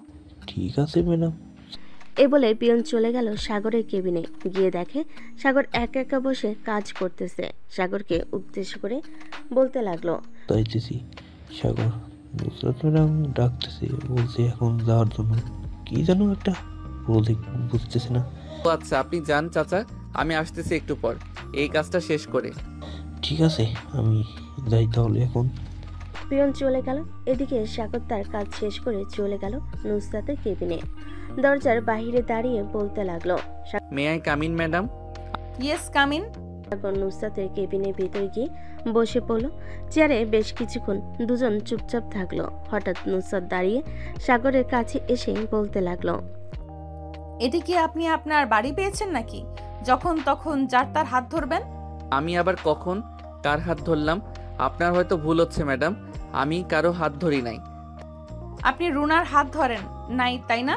ঠিক আছে ম্যাডাম। এ বলে পিয়ন চলে গেল সাগরের কেবিনে। গিয়ে দেখে সাগর একা একা বসে কাজ করতেছে। সাগরকে উদ্দেশ্য করে বলতে লাগলো, তাইতেছি সাগর, নুসরাত ম্যাডাম ডাকতেছে, বলছে এখন যাওয়ার জন্য। কি যেন একটা প্রজেক্ট, বুঝতেছে না। ও আচ্ছা, আপনি যান চাচা, আমি আসতেছি একটু পর এই কাজটা শেষ করে। ঠিক আছে, আমি যাই তাহলে এখন। পিয়ন চলে গেল। এদিকে সাগর তার কাজ শেষ করে চলে গেল নুসরাতের কেবিনে। দরজার বাহিরে দাঁড়িয়ে বলতে লাগলো, may I come in madam? Yes, come in. Sagar নুসরাতের কেবিনের ভিতরে গিয়ে বসে পড়ল। চেয়ারে বেশ কিছুক্ষণ দুজন চুপচাপ থাকলো। হঠাৎ নুসরাত দাঁড়িয়ে সাগরের কাছে এসে বলতে লাগলো, এটি কি আপনি আপনার বাড়ি পেয়েছেন নাকি যখন তখন যার তার হাত ধরবেন? আমি আবার কখন কার হাত ধরলাম? আপনার হয়তো ভুল হচ্ছে ম্যাডাম, আমি কারো হাত ধরি নাই। আপনি রুনার হাত ধরেন নাই, তাই না?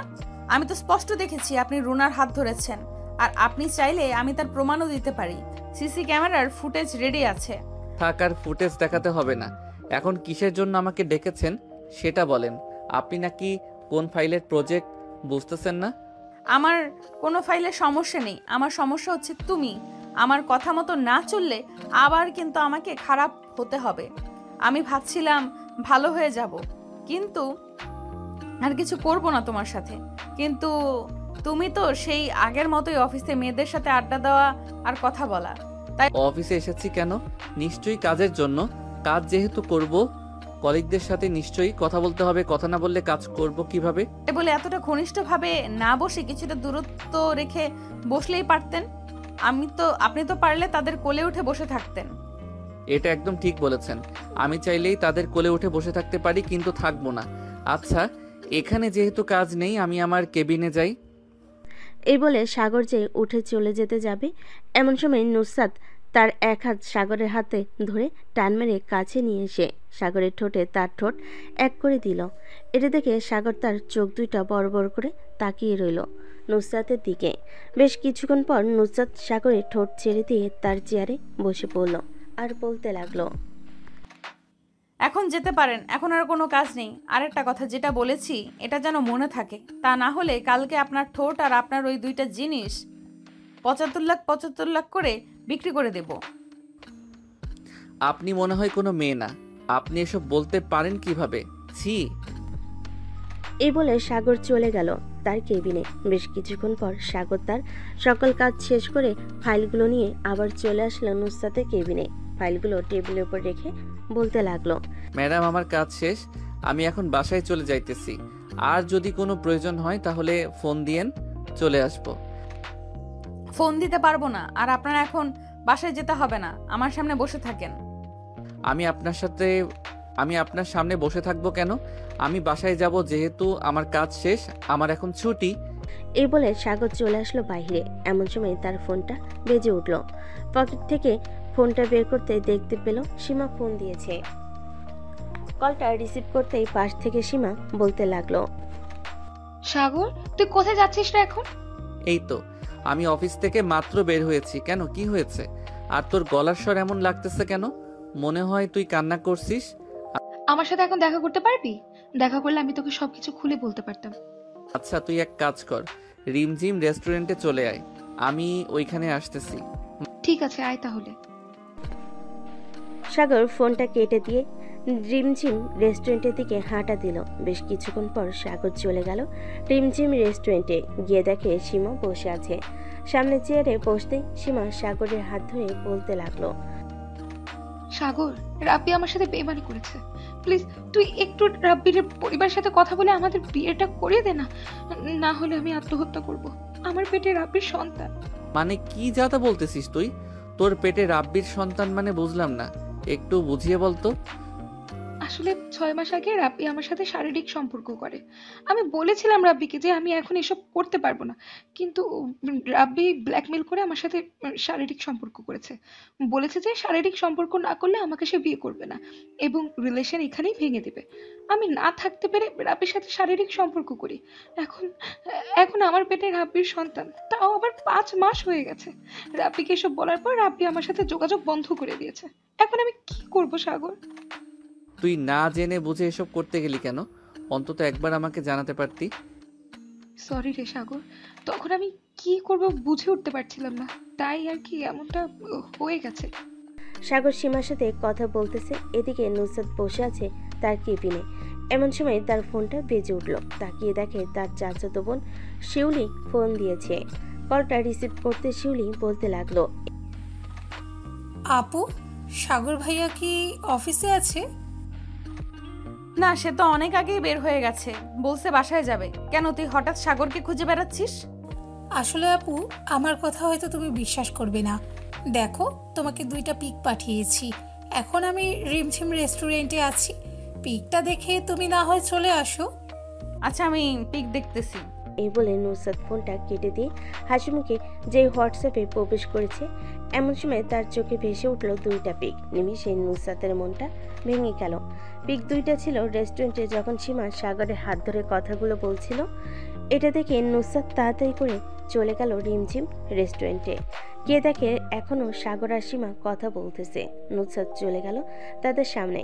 আমি তো স্পষ্ট দেখেছি আপনি রুনার হাত ধরেছেন। আর আপনি চাইলে আমি তার প্রমাণও দিতে পারি। সিসি ক্যামেরার ফুটেজ রেডি আছে। থাক, আর ফুটেজ দেখাতে হবে না। এখন কিসের জন্য আমাকে ডেকেছেন সেটা বলেন। আপনি নাকি কোন ফাইলের প্রজেক্ট বুঝতেছেন না? আমার কোনো ফাইলের সমস্যা নেই, আমার সমস্যা হচ্ছে তুমি। আমার কথা মতো না চললে আবার কিন্তু আমাকে খারাপ হতে হবে। আমি ভাবছিলাম ভালো হয়ে যাব, কিন্তু আর কিছু করব না তোমার সাথে। কিন্তু তুমি তো সেই আগের মতোই অফিসে মেয়েদের সাথে আড্ডা দেওয়া আর কথা বলা। তাই অফিসে এসেছি কেন? নিশ্চয়ই কাজের জন্য। কাজ যেহেতু করব, কলিগদের সাথে নিশ্চয়ই কথা বলতে হবে। কথা না বললে কাজ করব কিভাবে? বলে এতটা ঘনিষ্ঠভাবে না বসে কিছুটা দূরত্ব রেখে বসলেই পারতেন। আপনি তো পারলে তাদের কোলে উঠে বসে থাকতেন। এটা একদম ঠিক বলেছেন। আমি চাইলেই তাদের কোলে উঠে বসে থাকতে পারি, কিন্তু থাকবো না। আচ্ছা, এখানে যেহেতু কাজ নেই, আমি আমার কেবিনে যাই। এই বলে সাগর যে উঠে চলে যেতে যাবে, এমন সময় নুসরাত তার এক হাত সাগরের হাতে ধরে টান মেরে কাছে নিয়ে এসে সাগরের ঠোঁটে তার ঠোঁট এক করে দিল। এটা দেখে সাগর তার চোখ দুইটা বড় বড় করে তাকিয়ে রইল নুসরাতের দিকে। বেশ কিছুক্ষণ পর নুসরাত সাগরের ঠোঁট ছেড়ে দিয়ে তার চেয়ারে বসে পড়ল আর বলতে লাগলো, এখন যেতে পারেন, এখন আর কোনো কাজ নেই। আরেকটা কথা, যেটা বলেছি এটা যেন মনে থাকে। তা না হলে কালকে আপনার ঠোঁট আর আপনার ওই দুইটা জিনিস 75 লাখ করে বিক্রি করে দেব। আপনি মনে হয় কোনো মেয়ে না, আপনি এসব বলতে পারেন কিভাবে? ছি। এই বলে সাগর চলে গেল তার কেবিনে। বেশ কিছুক্ষণ পর সাগর তার সকল কাজ শেষ করে ফাইলগুলো নিয়ে আবার চলে আসলো নুসরাতের কেবিনে। ফাইলগুলো টেবিলের উপর রেখে বলতে লাগলো, ম্যাডাম, আমার কাজ শেষ, আমি এখন বাসায় চলে যাইতেছি। আর যদি কোনো প্রয়োজন হয় তাহলে ফোন দিয়েন, চলে আসবো। ফোন দিতে পারবো না, আর আপনার এখন বাসায় যেতে হবে না, আমার সামনে বসে থাকেন। আমি আপনার সামনে বসে থাকবো কেন? আমি বাসায় যাব, যেহেতু আমার কাজ শেষ, আমার এখন ছুটি। এই বলে সাগর চলে আসলো বাইরে। এমন সময় তার ফোনটা বেজে উঠল। পকেট থেকে ফোনটা বের করতে দেখতে পেল সীমা ফোন দিয়েছে। কলটা রিসিভ করতেই পাশ থেকে সীমা বলতে লাগলো, সাগর, তুই কোথায় যাচ্ছিস রে এখন? এই তো আমি অফিস থেকে মাত্র বের হয়েছি। কেন, কি হয়েছে? আর তোর গলার স্বর এমন লাগতেছে কেন? মনে হয় তুই কান্না করছিস। আমার সাথে এখন দেখা করতে পারবি? দেখা করলে আমি তোকে সবকিছু খুলে বলতে পারতাম। আচ্ছা, তুই এক কাজ কর, রিমঝিম রেস্টুরেন্টে চলে আয়, আমি ওইখানে আসতেছি। ঠিক আছে, আয় তাহলে। সাগর ফোনটা কেটে দিয়ে রিমঝিম রেস্টুরেন্টের দিকে হাঁটা দিল। বেশ কিছুক্ষণ পর সাগর চলে গেল রিমঝিম রেস্টুরেন্টে। গিয়ে দেখে সীমা বসে আছে। সামনে চেয়ারে বসতেই সীমা সাগরের হাত ধরে বলতে লাগলো, সাগর, রাব্বি আমার সাথে বেইমানি করেছে। প্লিজ তুই একটু রাব্বির পরিবারের সাথে কথা বলে আমাদের বিয়েটা করিয়ে দে না, না হলে আমি আত্মহত্যা করব। আমার পেটে রাব্বির সন্তান। মানে কি যাতা বলতেছিস তুই? তোর পেটে রাব্বির সন্তান মানে বুঝলাম না, একটু বুঝিয়ে বলতো। আসলে 6 মাস আগে রাব্বি আমার সাথে শারীরিক সম্পর্ক করে। আমি বলেছিলাম রাব্বিকে যে আমি এখন এসব করতে পারবো না, কিন্তু রাব্বি ব্ল্যাকমেল করে আমার সাথে শারীরিক সম্পর্ক করেছে। বলেছে যে শারীরিক সম্পর্ক না করলে আমাকে সে বিয়ে করবে না এবং রিলেশন এখানেই ভেঙে দেবে। আমি না থাকতে পেরে রাব্বির সাথে শারীরিক সম্পর্ক করি। এখন এখন আমার পেটে রাব্বির সন্তান, তাও আবার 5 মাস হয়ে গেছে। রাব্বিকে এসব বলার পর রাব্বি আমার সাথে যোগাযোগ বন্ধ করে দিয়েছে। এখন আমি কি করব সাগর? তুই না জেনে বুঝে এসব করতে গেলি কেন? অন্তত একবার আমাকে জানাতে পারতি। সরি রে সাগর, তখন আমি কি করব বুঝে উঠতে পারছিলাম না, তাই আর কি এমনটা হয়ে গেছে। সাগর সীমার সাথে কথা বলতেছে, এদিকে নুসরাত বসে আছে তার কেবিনে। এমন সময় তার ফোনটা বেজে উঠল। তাকিয়ে দেখে তার চাচাতো বোন শিউলি ফোন দিয়েছে। কলটা রিসিভ করতে শিউলি বলতে লাগলো, আপু, সাগর ভাইয়া কি অফিসে আছে? না, সে তো অনেক আগেই বের হয়ে গেছে, বলছে বাসায় যাবে। কেন, তুই হঠাৎ সাগরকে খুঁজে বেড়াচ্ছিস? আসলে আপু, আমার কথা হয়তো তুমি বিশ্বাস করবে না। দেখো, তোমাকে 2টা পিক পাঠিয়েছি। এখন আমি রিমঝিম রেস্টুরেন্টে আছি। পিকটা দেখে তুমি না হয় চলে আসো। আচ্ছা, আমি পিক দেখতেছি। এই বলে নুসরাত ফোনটা কেটে দিয়ে হাসিমুখে যে হোয়াটসঅ্যাপে প্রবেশ করেছে। এমন সময় তার চোখে ভেসে উঠল 2টা পিক। নিমিষে নুসরাতের মনটা ভেঙে গেল। পিক 2টা ছিল রেস্টুরেন্টে যখন সীমা সাগরের হাত ধরে কথাগুলো বলছিল। এটা দেখে নুসরাত তাড়াতাড়ি করে চলে গেল রিমঝিম রেস্টুরেন্টে। গিয়ে দেখে এখনও সাগর আর সীমা কথা বলতেছে। নুসরাত চলে গেল তাদের সামনে।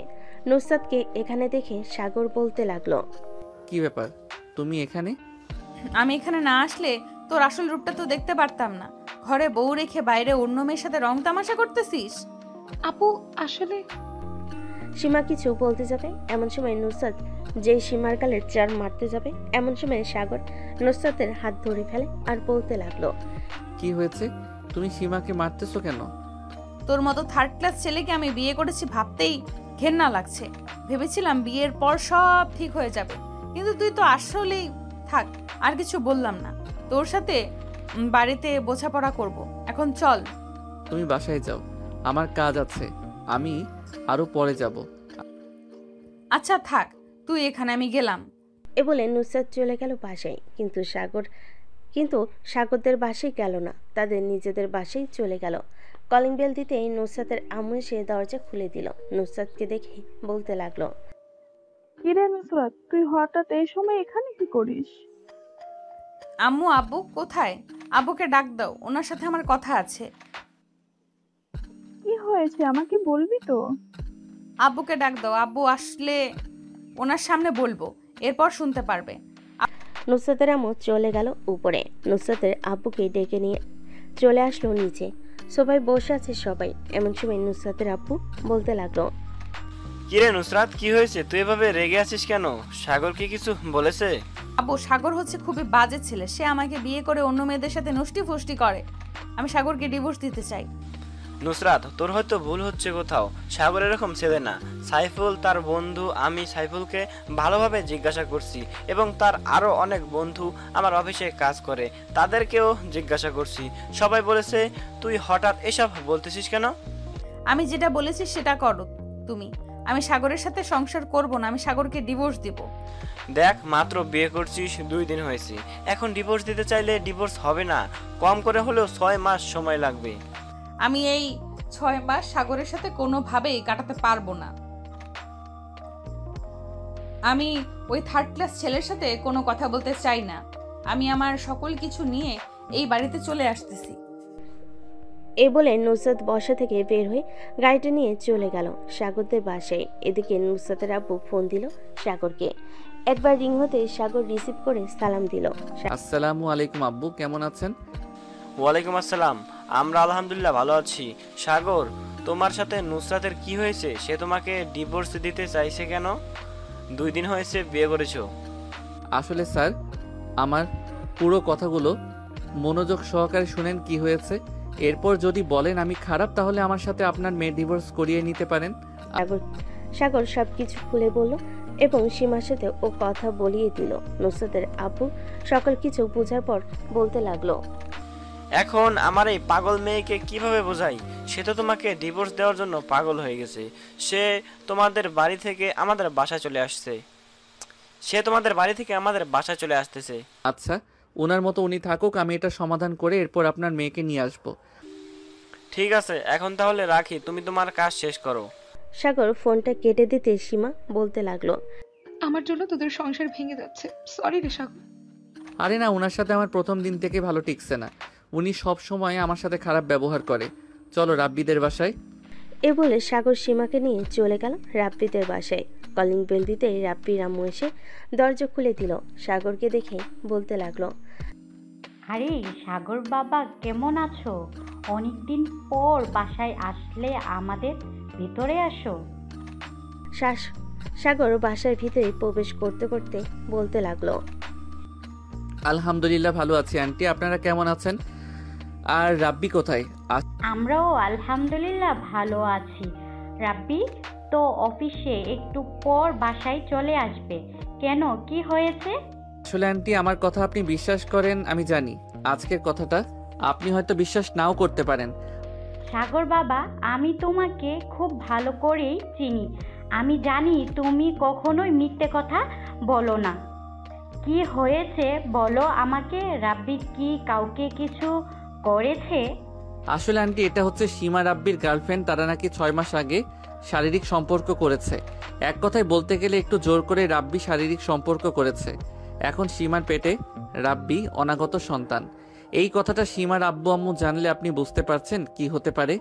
নুসরাতকে এখানে দেখে সাগর বলতে লাগলো, কি ব্যাপার, তুমি এখানে? আমি এখানে না আসলে তোর আসল রূপটা তো দেখতে পারতাম না। ঘরে বউ রেখে বাইরে অন্য মেয়ের সাথে রং তামাশা করতেছিস। আপু, আসলে সীমা কিছু বলতে যাবে, এমন সময় নুসরাত যেই সীমার গালে চার মারতে যাবে, এমন সময় সাগর নুসরাতের হাত ধরে ফেলে আর বলতে লাগলো, কি হয়েছে? তুমি সীমাকে মারতেছো কেন? তোর মতো 3rd ক্লাস ছেলেকে আমি বিয়ে করেছি ভাবতেই ঘেন্না লাগছে। ভেবেছিলাম বিয়ের পর সব ঠিক হয়ে যাবে, কিন্তু তুই তো আসলেই থাক। আর কিছু বললাম না, তোর সাথে বাড়িতে বোঝাপড়া করব। এখন চল। তুমি বাসায় যাও, আমার কাজ আছে, আমি আরো পরে যাব। আচ্ছা থাক, তুই এখানে, আমি গেলাম। এ বলে নুসরাত চলে গেল বাসায়। কিন্তু সাগরদের বাসায় গেল না, তাদের নিজেদের বাসায় চলে গেল। কলিং বেল দিতেই নুসরাতের আম্মু এসে দরজা খুলে দিল। নুসরাতকে দেখে বলতে লাগলো, কিরে নুসরাত, তুই হঠাৎ এই সময় এখানে কি করিস? আম্মু, আব্বু কোথায়? আব্বুকে ডাক দাও, ওনার সাথে আমার কথা আছে। কি হয়েছে আমাকে বলবি তো? আব্বুকে ডাক দাও, আব্বু আসলে ওনার সামনে বলবো, এরপর শুনতে পারবে। নুসরাতের আম্মু চলে গেল উপরে। নুসরাতের আব্বুকে ডেকে নিয়ে চলে আসলো নিচে। সবাই বসে আছে সবাই। এমন সময় নুসরাতের আব্বু বলতে লাগলো, কিরে নুসরাত, কি হয়েছে? তুই এভাবে রেগে আছিস কেন? সাগর কি কিছু বলেছে? আব্বু, সাগর হচ্ছে খুবই বাজে ছেলে। সে আমাকে বিয়ে করে অন্য মেয়েদের সাথে নষ্টি ফষ্টি করে। আমি সাগরকে ডিভোর্স দিতে চাই। নুসরাত, তোর হয়তো ভুল হচ্ছে কোথাও। সাগর এরকম ছেলে না। সাইফুল তার বন্ধু, আমি সাইফুলকে ভালোভাবে জিজ্ঞাসা করছি এবং তার আরও অনেক বন্ধু আমার অফিসে কাজ করে, তাদেরকেও জিজ্ঞাসা করছি। সবাই বলেছে তুই হঠাৎ এসব বলতেছিস কেন? আমি যেটা বলেছি সেটা করো তুমি। আমি সাগরের সাথে সংসার করব না, আমি সাগরকে ডিভোর্স দিব। দেখ, মাত্র বিয়ে করছিস, 2 দিন হয়েছে। এখন ডিভোর্স দিতে চাইলে ডিভোর্স হবে না, কম করে হলেও 6 মাস সময় লাগবে। আমি এই 6 মাস সাগরের সাথে কোনোভাবেই কাটাতে পারবো না। আমি ওই 3rd ক্লাস ছেলের সাথে কোনো কথা বলতে চাই না। আমি আমার সকল কিছু নিয়ে এই বাড়িতে চলে আসতেছি। এ বলে নুসরাত বসা থেকে বের হয়ে গাড়িটা নিয়ে চলে গেল সাগরদের বাসায়। এদিকে নুসরাতের আব্বু ফোন দিল সাগরকে। একবার রিং হতে সাগর রিসিভ করে সালাম দিল। আসসালামু আলাইকুম আব্বু, কেমন আছেন? ওয়ালাইকুম আসসালাম, আমরা আলহামদুলিল্লাহ ভালো আছি। সাগর, তোমার সাথে নুসরাতের কি হয়েছে? সে তোমাকে ডিভোর্স দিতে চাইছে কেন? 2 দিন হয়েছে বিয়ে করেছো। আসলে স্যার, আমার পুরো কথাগুলো মনোযোগ সহকারে শুনেন কি হয়েছে। এরপর যদি বলেন আমি খারাপ, তাহলে আমার সাথে আপনার মেয়ে ডিভোর্স করিয়ে নিতে পারেন। সাগর সবকিছু খুলে বলল এবং সীমার সাথে ও কথা বলিয়ে দিল। নুসরাতের আব্বু সকল কিছু বোঝার পর বলতে লাগলো, এখন আমার এই পাগল মেয়েকে কিভাবে বোঝাই? সে তো তোমাকে ডিভোর্স দেওয়ার জন্য পাগল হয়ে গেছে। সে তোমাদের বাড়ি থেকে আমাদের বাসায় চলে আসতেছে। আচ্ছা, ওনার মতো উনি থাকুক, আমি এটা সমাধান করে এরপর আপনার মেয়েকে নিয়ে আসব। ঠিক আছে, এখন তাহলে রাখি, তুমি তোমার কাজ শেষ করো। সাগর ফোনটা কেটে দিতে সীমা বলতে লাগলো, আমার জন্য তোদের সংসার ভেঙে যাচ্ছে, সরি রে সাগর। আরে না, ওনার সাথে আমার প্রথম দিন থেকে ভালো টিকছে না। উনি সব সময় আমার সাথে খারাপ ব্যবহার করে। চলো রাব্বিদের বাসায়। এ বলে সাগর সীমাকে নিয়ে চলে গেল রাব্বিদের বাসায়। কলিং বেল দিতে রাব্বির আম্মু এসে দরজা খুলে দিল। সাগরকে দেখে বলতে লাগলো, আরে সাগর বাবা, কেমন আছো? অনেকদিন পর বাসায় আসলে, আমাদের ভিতরে আসো। সাগর বাসার ভিতরে প্রবেশ করতে করতে বলতে লাগলো, আলহামদুলিল্লাহ ভালো আছি আন্টি, আপনারা কেমন আছেন? আর রাব্বি কোথায়? আমরাও আলহামদুলিল্লাহ ভালো আছি। রাব্বি তো অফিসে, একটু পর বাসায় চলে আসবে। কেন, কি হয়েছে? আসলে আন্টি, আমার কথা আপনি বিশ্বাস করেন আমি জানি। আজকের কথাটা আপনি হয়তো বিশ্বাস নাও করতে পারেন। সাগর বাবা, আমি তোমাকে খুব ভালো করেই চিনি। আমি জানি তুমি কখনোই মিথ্যে কথা বলো না। কি হয়েছে বলো আমাকে। রাব্বি কি কাউকে কিছু করেছে? আসলে আন্টি, এটা হচ্ছে সীমা রাব্বির গার্লফ্রেন্ড। তারা নাকি 6 মাস আগে শারীরিক সম্পর্ক করেছে। এক কথায় বলতে গেলে একটু জোর করে রাব্বি শারীরিক সম্পর্ক করেছে। এখন সীমার পেটে রাব্বি অনাগত সন্তান। এই কথাটা সীমার আব্বু আম্মু জানলে আপনি বুঝতে পারছেন কি হতে পারে।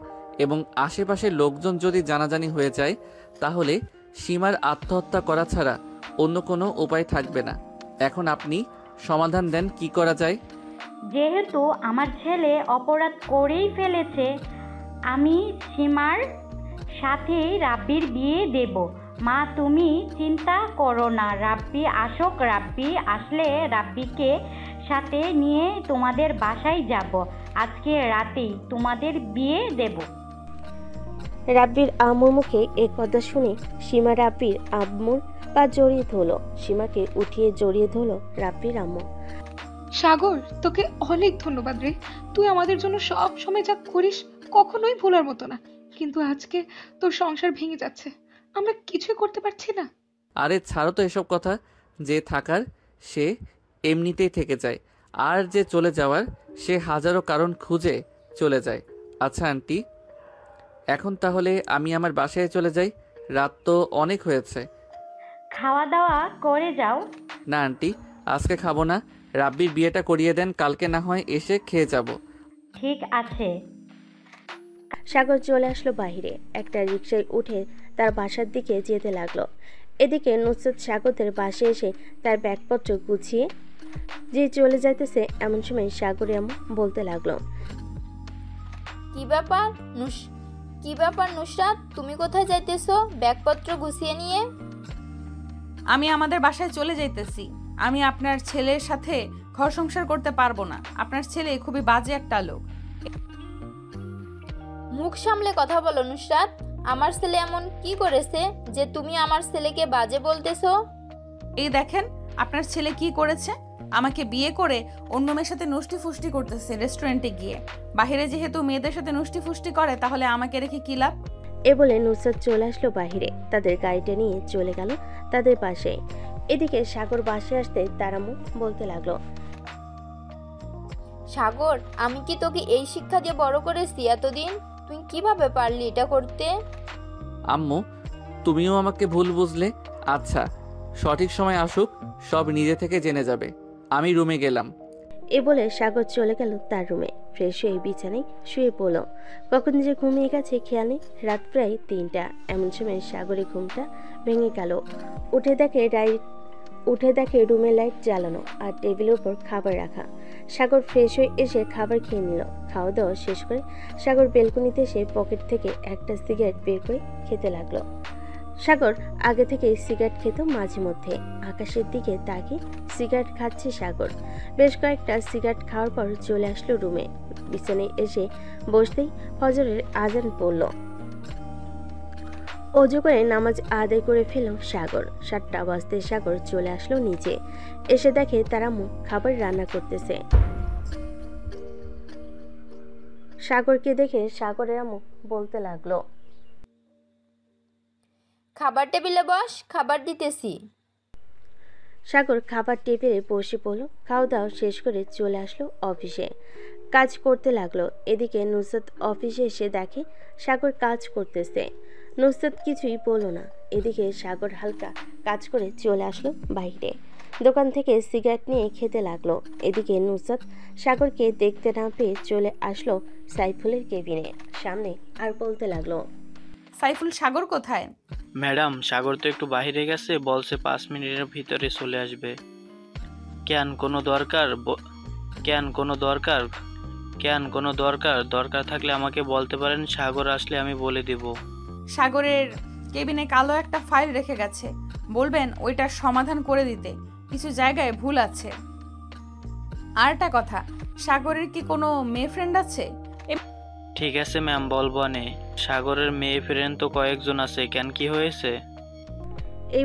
এবং আশেপাশের লোকজন যদি জানাজানি হয়ে যায়, তাহলে সীমার আত্মহত্যা করা ছাড়া অন্য কোনো উপায় থাকবে না। এখন আপনি সমাধান দেন, কি করা যায়? যেহেতু আমার ছেলে অপরাধ করেই ফেলেছে, আমি সীমার সাথেই রাব্বির বিয়ে দেব। মা, তুমি চিন্তা করো না। রাব্বি আসুক, রাব্বি আসলে রাব্বিকে সাথে নিয়ে তোমাদের বাসায় যাব। আজকে রাতেই তোমাদের বিয়ে দেব। রাব্বির আম্মুর মুখে এ কথা শুনে সীমা রাব্বির আম্মুর পা জড়িয়ে ধরল। সীমাকে উঠিয়ে জড়িয়ে ধরল রাব্বির আম্মু। সাগর, তোকে অনেক ধন্যবাদ রে। তুই আমাদের জন্য সব সময় যা করিস কখনোই ভোলার মতো না। কিন্তু আজকে তোর সংসার ভেঙে যাচ্ছে, আমরা কিছুই করতে পারছি না। আরে ছাড়ো তো এসব কথা। যে থাকার সে এমনিতেই থেকে যায়, আর যে চলে যাওয়ার সে হাজারো কারণ খুঁজে চলে যায়। আচ্ছা আন্টি, এখন তাহলে আমি আমার বাসায় চলে যাই। রাত তো অনেক হয়েছে। খাওয়া দাওয়া করে যাও। না আন্টি, আজকে খাবো না। রাব্বির বিয়েটা করিয়ে দেন, কালকে না হয় এসে খেয়ে যাব। ঠিক আছে। সাগর চলে আসলো বাহিরে। একটা রিকশায় উঠে তার বাসার দিকে যেতে লাগলো। এদিকে নুসরাত সাগরদের বাসায় এসে তার ব্যাগপত্র গুছিয়ে যে চলে যাইতেছে, এমন সময় সাগরে আম্মু বলতে লাগলো, কি ব্যাপার নুসরাত, তুমি কোথায় যাইতেছো ব্যাগপত্র গুছিয়ে নিয়ে? আমি আমাদের বাসায় চলে যাইতেছি। আমি আপনার ছেলের সাথে ঘর সংসার করতে পারবো না। আপনার ছেলে খুবই বাজে একটা লোক। মুখ সামলে কথা বলো নুসরাত। আমার ছেলে এমন কি করেছে যে তুমি আমার ছেলেকে বাজে বলতেছো? এই দেখেন আপনার ছেলে কি করেছে। আমাকে বিয়ে করে অন্য মেয়ের সাথে নষ্টি ফুষ্টি করতেছে রেস্টুরেন্টে গিয়ে। বাইরে যেহেতু মেয়েদের সাথে নষ্টি ফুষ্টি করে, তাহলে আমাকে রেখে কি লাভ? এ বলে নুসরাত চলে আসলো বাহিরে। তাদের গাড়িটা নিয়ে চলে গেল তাদের পাশে। এদিকে সাগর বাসে আসতে তার আম্মু বলতে লাগলো, সাগর, আমি কি তোকে এই শিক্ষা দিয়ে বড় করেছি এতদিন? তুই কিভাবে পারলি এটা করতে? আম্মু, তুমিও আমাকে ভুল বুঝলে। আচ্ছা, সঠিক সময় আসুক, সব নিজে থেকে জেনে যাবে। আমি রুমে গেলাম। এ বলে সাগর চলে গেল তার রুমে। ফ্রেশ হয়ে বিছানায় শুয়ে পড়ল। কখন যে ঘুমিয়ে গেছে খেয়াল নেই। রাত প্রায় 3টা। এমন সময় সাগরের ঘুমটা ভেঙে গেল। উঠে দেখে রুমে লাইট জ্বালানো আর টেবিলের উপর খাবার রাখা। সাগর ফ্রেশ হয়ে এসে খাবার খেয়ে নিল। খাওয়া দাওয়া শেষ করে সাগর বেলকনিতে এসে পকেট থেকে একটা সিগারেট বের করে খেতে লাগলো। সাগর আগে থেকে সিগারেট খেত মাঝে মধ্যে। আকাশের দিকে তাকিয়ে সিগারেট খাচ্ছে সাগর। বেশ কয়েকটা সিগারেট খাওয়ার পর চলে আসলো রুমে। বিছানায় এসে বসতেই ফজরের আজান পড়ল। অজু করে নামাজ আদায় করে ফেল সাগর। 7টা বাজতে সাগর চলে আসলো নিচে। এসে দেখে তার আম্মু খাবার রান্না করতেছে। সাগরকে দেখে সাগরের আম্মু বলতে লাগলো, খাবার টেবিলে বস, খাবার দিতেছি। সাগর খাবার টেবিলে বসে পড়ল। খাওয়া দাওয়া শেষ করে চলে আসলো অফিসে, কাজ করতে লাগলো। এদিকে নুসরাত অফিসে এসে দেখে সাগর কাজ করতেছে। নুসরাত কিছুই বলল না। এদিকে সাগর হালকা কাজ করে চলে আসলো বাইরে, দোকান থেকে সিগারেট নিয়ে খেতে লাগলো। এদিকে নুসরাত সাগরকে দেখতে না পেয়ে চলে আসলো সাইফুলের কেবিনে সামনে আর বলতে লাগলো, সাইফুল, সাগর কোথায়? ম্যাডাম, সাগর তো একটু বাইরে গেছে, বলছে 5 মিনিটের ভিতরে চলে আসবে। কেন কোনো দরকার? দরকার থাকলে আমাকে বলতে পারেন, সাগর আসলে আমি বলে দেব। সাগরের কেবিনে কালো একটা ফাইল রেখে গেছে, বলবেন ওইটার সমাধান করে দিতে, কিছু জায়গায় ভুল আছে। আর একটা কথা, সাগরের কি কোনো মেয়ে ফ্রেন্ড আছে? ঠিক আছে ম্যাম, বলবো নে। সাগরের মেয়ে ফ্রেন্ড তো কয়েকজন আছে, কেন কি হয়েছে? এই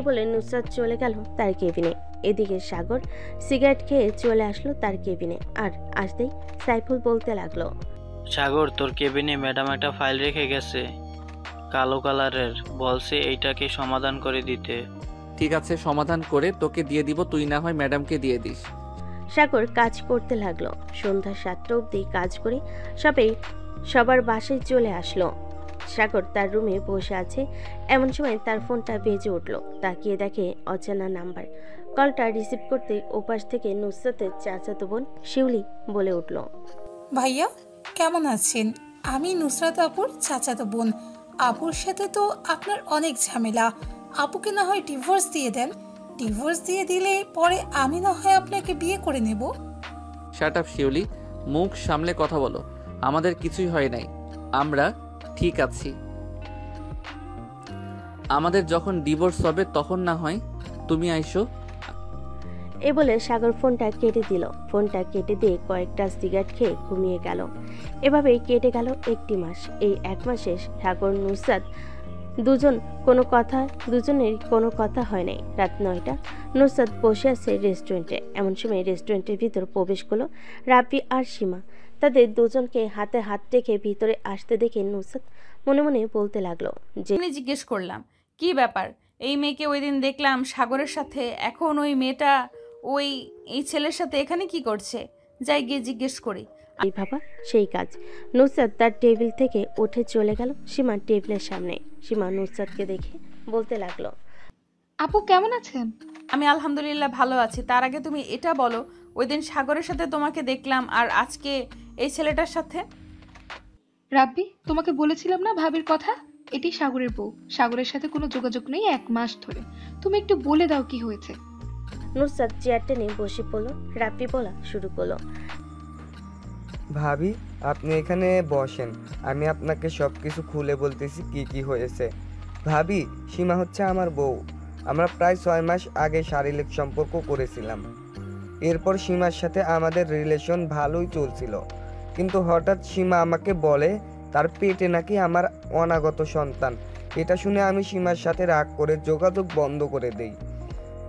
বলে নুসরাত চলে গেল তার কেবিনে। এদিকে সাগর সিগারেট খেয়ে চলে আসলো তার কেবিনে, আর আসতেই সাইফুল বলতে লাগলো, সাগর, তোর কেবিনে ম্যাডাম একটা ফাইল রেখে গেছে, কালো কালারের, বলছে এইটাকে সমাধান করে দিতে। ঠিক আছে, সমাধান করে তোকে দিয়ে দিব, তুই না হয় ম্যাডামকে দিয়ে দিস। সাগর কাজ করতে লাগলো। সন্ধ্যা 7টা অবধি কাজ করে সবার বাসায় চলে আসলো। সাগর তার রুমে বসে আছে, এমন সময় তার ফোনটা বেজে উঠলো। তাকিয়ে দেখে অচেনা নাম্বার। কলটা রিসিভ করতে ওপাশ থেকে নুসরাতের চাচাতো বোন শিউলি বলে উঠল, ভাইয়া কেমন আছেন? আমি নুসরাত আপুর চাচাতো বোন। আপুর সাথে তো আপনার অনেক ঝামেলা। আপুকে না হয় ডিভোর্স দিয়ে দেন। ডিভোর্স দিয়ে দিলে পরে আমি না হয় আপনাকে বিয়ে করে নেব। শাট আপ শিউলি, মুখ সামলে কথা বলো। আমাদের কিছুই হয় নাই, আমরা ঠিক আছি। আমাদের যখন ডিভোর্স হবে তখন না হয় তুমি আইসো। এ বলে সাগর ফোনটা কেটে দিল। ফোনটা কেটে দিয়ে কয়েকটা সিগারেট খেয়ে ঘুমিয়ে গেল। এভাবেই কেটে গেল 1টি মাস। এই 1 মাসে সাগর নুসরাত দুজনের কোনো কথা হয় নাই। রাত 9টা, নুসরাত বসে আছে রেস্টুরেন্টে। এমন সময় রেস্টুরেন্টের ভিতর প্রবেশ করলো রাব্বি আর সীমা। তাদের দুজনকে হাতে হাত রেখে ভিতরে আসতে দেখে নুসরাত মনে মনে বলতে লাগলো যে, জিজ্ঞেস করলাম কি ব্যাপার, এই মেয়েকে ওই দিন দেখলাম সাগরের সাথে, এখন ওই মেয়েটা এই ছেলের সাথে এখানে কি করছে? যাই গিয়ে জিজ্ঞেস করি। এই বাবা সেই কাজ। নুসরাত তার টেবিল থেকে উঠে চলে গেল সীমার টেবিলের সামনে। সীমা নুসরাতকে দেখে বলতে লাগলো, আপু কেমন আছেন? আমি আলহামদুলিল্লাহ ভালো আছি। তার আগে তুমি এটা বলো, ওই দিন সাগরের সাথে তোমাকে দেখলাম আর আজকে এই ছেলেটার সাথে। রাব্বি, তোমাকে বলেছিলাম না ভাবির কথা, এটি সাগরের বউ। সাগরের সাথে কোনো যোগাযোগ নেই 1 মাস ধরে। তুমি একটু বলে দাও কি হয়েছে। নুসরাত চেয়ার টেনে বসে পড়লো। রাব্বি বলা শুরু করলো, ভাবি আপনি এখানে বসেন, আমি আপনাকে সব কিছু খুলে বলতেছি কি কি হয়েছে। ভাবি, সীমা হচ্ছে আমার বউ। আমরা প্রায় 6 মাস আগে শারীরিক সম্পর্ক করেছিলাম। এরপর সীমার সাথে আমাদের রিলেশন ভালোই চলছিল, কিন্তু হঠাৎ সীমা আমাকে বলে তার পেটে নাকি আমার অনাগত সন্তান। এটা শুনে আমি সীমার সাথে রাগ করে যোগাযোগ বন্ধ করে দেই।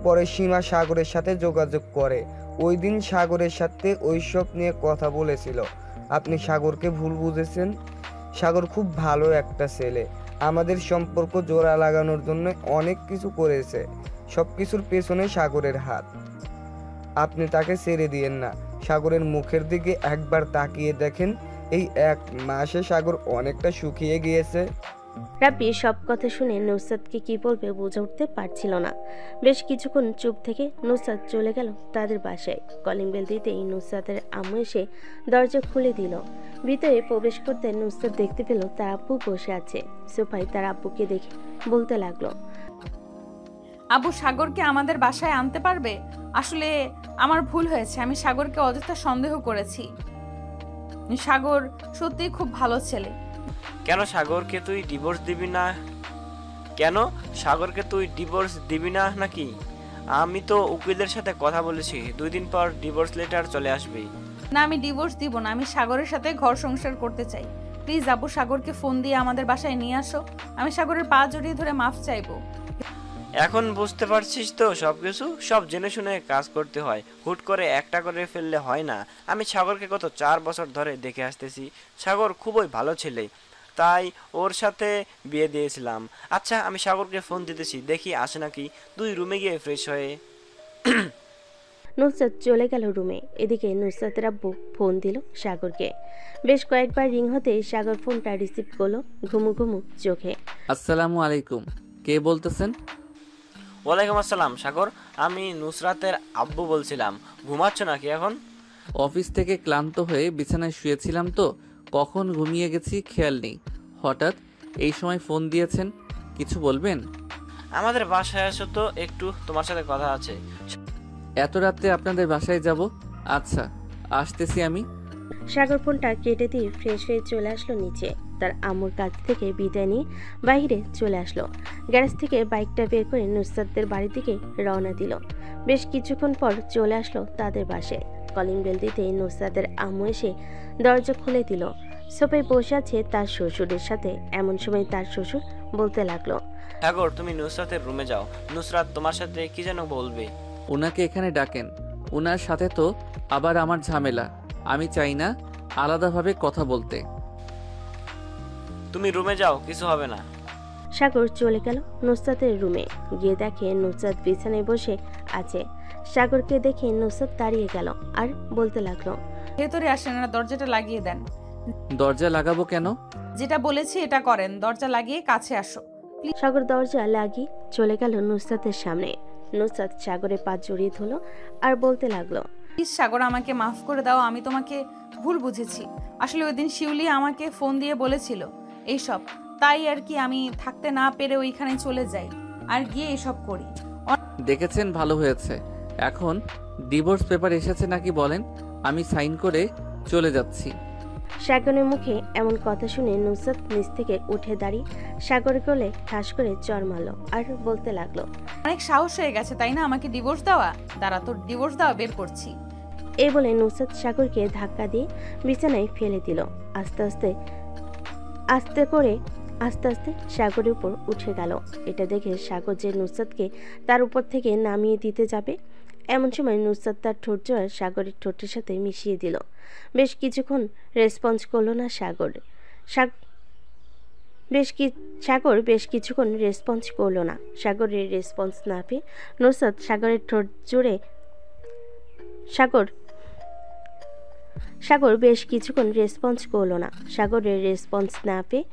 পরে সীমা সাগরের সাথে যোগাযোগ করে। ওই দিন সাগরের সাথে ওইসব নিয়ে কথা বলেছিল। আপনি সাগরকে ভুল বুঝেছেন। সাগর খুব ভালো একটা ছেলে, আমাদের সম্পর্ক জোড়া লাগানোর জন্য অনেক কিছু করেছে। সব কিছুর পেছনে সাগরের হাত। আপনি তাকে ছেড়ে দিয়েন না। সাগরের মুখের দিকে একবার তাকিয়ে দেখেন, এই 1 মাসে সাগর অনেকটা শুকিয়ে গিয়েছে। রাব্বি সব কথা শুনে নুসরাতকে কি বলবে বুঝে উঠতে পারছিল না। বেশ কিছুক্ষণ চুপ থেকে নুসরাত চলে গেল তাদের বাসায়। কলিং বেল দিতেই নুসরাতের আম্মু এসে দরজা খুলে দিল। ভিতরে প্রবেশ করতে নুসরাত দেখতে পেল তার আব্বু বসে আছে সোফায়। তার আব্বুকে দেখে বলতে লাগলো, আব্বু, সাগরকে আমাদের বাসায় আনতে পারবে? আসলে আমার ভুল হয়েছে, আমি সাগরকে অযথা সন্দেহ করেছি। সাগর সত্যিই খুব ভালো ছেলে। কেন সাগরকে তুই ডিভোর্স দিবি না নাকি? আমি তো উকিলদের সাথে কথা বলেছি, 2 দিন পর ডিভোর্স লেটার চলে আসবে। না, আমি ডিভোর্স দিব না। আমি সাগরের সাথে ঘর সংসার করতে চাই। প্লিজ আব্বু, সাগরকে ফোন দিয়ে আমাদের বাসায় নিয়ে আসো। আমি সাগরের পা জড়িয়ে ধরে মাফ চাইবো। এখন বুঝতে পারছিস তো সবকিছু? সব জেনে শুনে কাজ করতে হয়, হুট করে একটা করে ফেললে হয় না। আমি সাগরকে গত 4 বছর ধরে দেখে আসতেছি। সাগর খুবই ভালো ছেলে, তাই ওর সাথে বিয়ে দিয়েছিলাম। আচ্ছা, আমি সাগরকে ফোন দিতেছি, দেখি আসে নাকি। তুই রুমে গিয়ে ফ্রেশ হয়ে। নুসরাত চলে গেল রুমে। এদিকে নুসরাতের আব্বু ফোন দিল সাগরকে। বেশ কয়েকবার রিং হতে সাগর ফোনটা রিসিভ করলো ঘুমু ঘুমু চোখে। আসসালামু আলাইকুম, কে বলতেছেন? ওয়ালাইকুম আসসালাম সাগর, আমি নুসরাতের আব্বু বলছিলাম। ঘুমাচ্ছ নাকি এখন? অফিস থেকে ক্লান্ত হয়ে বিছানায় শুয়েছিলাম তো কখন ঘুমিয়ে গেছি খেয়াল নেই। হঠাৎ এই সময় ফোন দিয়েছেন, কিছু বলবেন? আমাদের বাসায় আসো তো, একটু তোমার সাথে কথা আছে। এত রাতে আপনাদের বাসায় যাব? আচ্ছা, আসতেছি আমি। সাগর ফোনটা কেটে দিয়ে ফ্রেশ হয়ে চলে আসলো নিচে। তার আম্মুর কাছ থেকে বিদায় নিয়ে বাইরে চলে আসলো। গ্যারেজ থেকে বাইকটা বের করে নুসরাতদের বাড়ির দিকে রওনা দিল। বেশ কিছুক্ষণ পর চলে আসলো তাদের বাসায়। কলিং বেল দিতে নুসরাতের আম্মু এসে দরজা খুলে দিল। সোফায় বসে আছে তার শ্বশুরের সাথে। এমন সময় তার শ্বশুর বলতে লাগলো, সাগর তুমি নুসরাতের রুমে যাও, নুসরাত তোমার সাথে কি যেন বলবে। ওনাকে এখানে ডাকেন, ওনার সাথে তো আবার আমার ঝামেলা। আমি চাই না আলাদাভাবে কথা বলতে। তুমি রুমে যাও, কিছু হবে না। সাগর চলে গেল নুসরাতের রুমে। গিয়ে দেখে নুসরাত বিছানায় বসে আছে। সাগরকে দেখে নুসরাত দাঁড়িয়ে গেল আর বলতে লাগলো, ভেতরে আসেন, না দরজাটা লাগিয়ে দেন। দরজা লাগাবো কেন? যেটা বলেছি এটা করেন, দরজা লাগিয়ে কাছে আসো। সাগর দরজা লাগিয়ে চলে গেল নুসরাতের সামনে। নুসরাত সাগরের পা জড়িয়ে ধরল আর বলতে লাগলো, প্লিজ সাগর, আমাকে মাফ করে দাও, আমি তোমাকে ভুল বুঝেছি। আসলে ওই দিন শিউলি আমাকে ফোন দিয়ে বলেছিল এইসব, তাই আর কি আমি থাকতে না পেরে ওইখানে চলে যাই আর গিয়ে এসব করি। দেখেছেন, ভালো হয়েছে। এখন ডিভোর্স পেপার এসেছে নাকি বলেন, আমি সাইন করে চলে যাচ্ছি। সাগরের মুখে এমন কথা শুনে নুসরাত নিচ থেকে উঠে দাঁড়িয়ে সাগরের কোলে ঠাস করে চড় মারলো আর বলতে লাগলো, অনেক সাহস হয়ে গেছে তাই না আমাকে ডিভোর্স দেওয়া? দাঁড়া, তোর ডিভোর্স দেওয়া বের করছি। এই বলে নুসরাত সাগরকে ধাক্কা দিয়ে বিছানায় ফেলে দিল। আস্তে আস্তে সাগরের উপর উঠে গেল। এটা দেখে সাগর যে নুসরাতকে তার উপর থেকে নামিয়ে দিতে যাবে, এমন সময় নুসরাত তার ঠোঁট জোড়া সাগরের ঠোঁটের সাথে মিশিয়ে দিল। বেশ কিছুক্ষণ রেসপন্স করলো না সাগর। বেশ কিছুক্ষণ রেসপন্স করলো না। সাগরের রেসপন্স না পেয়ে নুসরাত সাগরের ঠোঁট জুড়ে বেশ কিছুক্ষণ রেসপন্স করলো না। সাগরের রেসপন্স না পেয়ে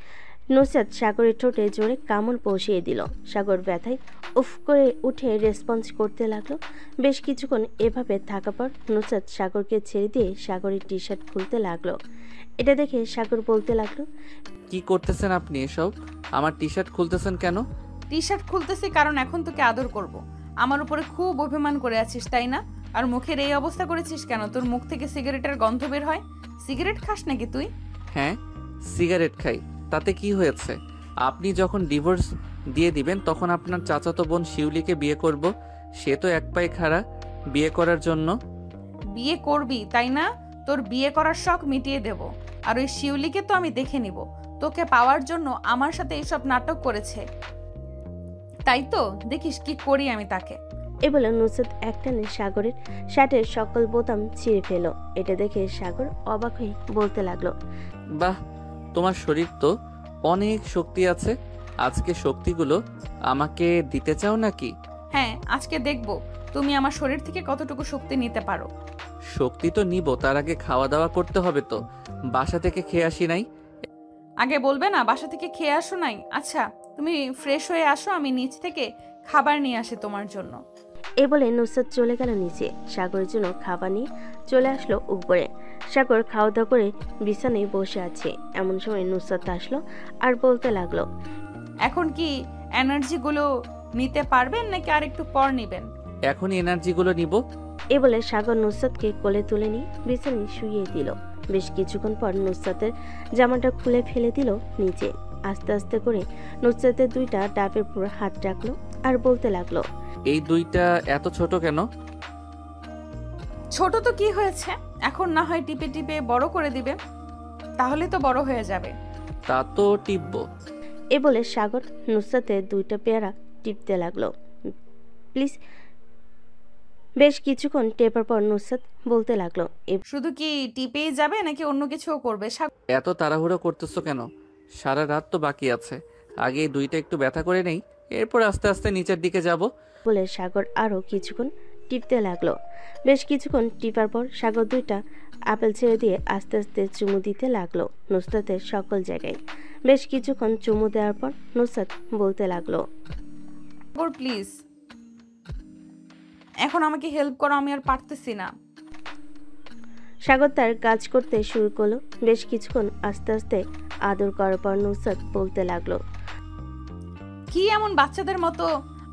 নুসরাত সাগরের ঠোঁটে জোরে কামড় বসিয়ে দিল। সাগর ব্যথায় উফ করে উঠে রেসপন্স করতে লাগলো। বেশ কিছুক্ষণ এভাবে থাকা পর নুসরাত সাগরকে ছেড়ে দিয়ে সাগরের টি শার্ট খুলতে লাগলো। এটা দেখে সাগর বলতে লাগলো, কি করতেছেন আপনি এসব? আমার টি শার্ট খুলতেছেন কেন? টি শার্ট খুলতেছি কারণ এখন তোকে আদর করব। আমার উপরে খুব অভিমান করে আছিস তাই না? আর মুখের এই অবস্থা করেছিস কেন? তোর মুখ থেকে সিগারেটের গন্ধ বের হয়। সিগারেট খাস নাকি তুই? হ্যাঁ, সিগারেট খাই, তাতে কি হয়েছে? আপনি যখন ডিভোর্স দিয়ে দিবেন তখন আপনার চাচাতো বোন শিউলিকে বিয়ে করব। সে তো এক পায়ে খাড়া বিয়ে করার জন্য। বিয়ে করবি তাই না? তোর বিয়ে করার শখ মিটিয়ে দেব। আর ওই শিউলিকে তো আমি দেখে নিব। তোকে পাওয়ার জন্য আমার সাথে এইসব নাটক করেছে, তাই তো দেখিস কি করি আমি তাকে। এ বলে নুসরাত একটানে সাগরের শার্টের সকল বোতাম ছিঁড়ে ফেল। এটা দেখে সাগর অবাক হয়ে বলতে লাগলো, বাহ, তোমার শরীর তো অনেক শক্তি আছে। আজকে শক্তিগুলো আমাকে দিতে চাও নাকি? হ্যাঁ, আজকে দেখব তুমি আমার শরীর থেকে কতটুকু শক্তি নিতে পারো। শক্তি তো নিব, তার আগে খাওয়া দাওয়া করতে হবে তো। বাসা থেকে খেয়ে আসি নাই। আগে বলবে না বাসা থেকে খেয়ে আসো নাই? আচ্ছা, তুমি ফ্রেশ হয়ে আসো, আমি নিচ থেকে খাবার নিয়ে আসি তোমার জন্য। এ বলে নুসরাত চলে গেল নিচে। সাগরের জন্য খাবার নিয়ে চলে আসলো উপরে। সাগর খাওয়া দাওয়া করে বিছানায় বসে আছে। এমন সময় নুসরাত আসলো আর বলতে লাগলো, এখন কি এনার্জিগুলো নিতে পারবেন নাকি আর একটু পর নেবেন? এখনই এনার্জিগুলো নিব। এ বলে সাগর নুসরাতকে কোলে তুলে নিয়ে বিছানায় শুইয়ে দিল। বেশ কিছুক্ষণ পর নুসরাতের জামাটা খুলে ফেলে দিল নিচে। আস্তে আস্তে করে নুসরাতের দুইটা ডাবের উপর হাত রাখলো আর বলতে লাগলো, এই দুইটা এত ছোট কেন? ছোট তো কি হয়েছে, এখন না হয় টিপে টিপে বড় করে দিবে, তাহলে তো বড় হয়ে যাবে। তা তো টিপবো। এ বলে সাগর নুসরাতের দুইটা পেয়ারা টিপতে লাগলো। প্লিজ। বেশ কিছুক্ষণ টেপার পর নুসরাত বলতে লাগলো, শুধু কি টিপেই যাবে নাকি অন্য কিছুও করবে? এত তাড়াহুড়ো করতেছো কেন? সারা রাত তো বাকি আছে, আগে এই দুইটা একটু ব্যথা করে নেই, এরপর আস্তে আস্তে নিচের দিকে যাব। বলে সাগর আরও কিছুক্ষণ টিপতে লাগলো। বেশ কিছুক্ষণ টিপার পর সাগর দুইটা আপেল ছেড়ে দিয়ে আস্তে আস্তে চুমু দিতে লাগলো নুসরাতের সকল জায়গায়। বেশ কিছুক্ষণ চুমু দেওয়ার পর নুসরাত বলতে লাগলো, সাগর প্লিজ এখন আমাকে হেল্প করো, আমি আর পারতেছি না। সাগর তার কাজ করতে শুরু করলো। বেশ কিছুক্ষণ আস্তে আস্তে আদর করার পর নুসরাত বলতে লাগলো, কি এমন বাচ্চাদের মতো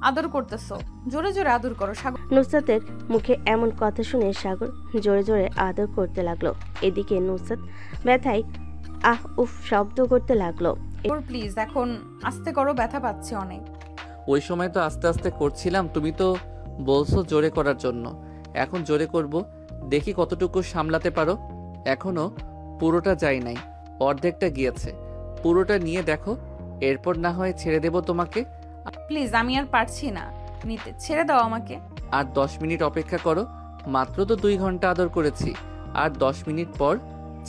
আদর করতেছো? জোরে জোরে আদর করো সাগর। নুসরাতের মুখে এমন কথা শুনে সাগর জোরে জোরে আদর করতে লাগলো। এদিকে নুসরাত ব্যথায় আহ উফ শব্দ করতে লাগলো। প্লিজ এখন আস্তে করো, ব্যথা পাচ্ছে অনেক। ওই সময় তো আস্তে আস্তে করছিলাম, তুমি তো বলছো জোরে করার জন্য, এখন জোরে করব, দেখি কতটুকু সামলাতে পারো। এখনো পুরোটা যায় নাই, অর্ধেকটা গিয়েছে, পুরোটা নিয়ে দেখো, এরপর না হয় ছেড়ে দেব তোমাকে। প্লিজ আমি আর পারছি না নিতে, ছেড়ে দাও আমাকে। আর 10 মিনিট অপেক্ষা করো, মাত্র তো 2 ঘন্টা আদর করেছি, আর 10 মিনিট পর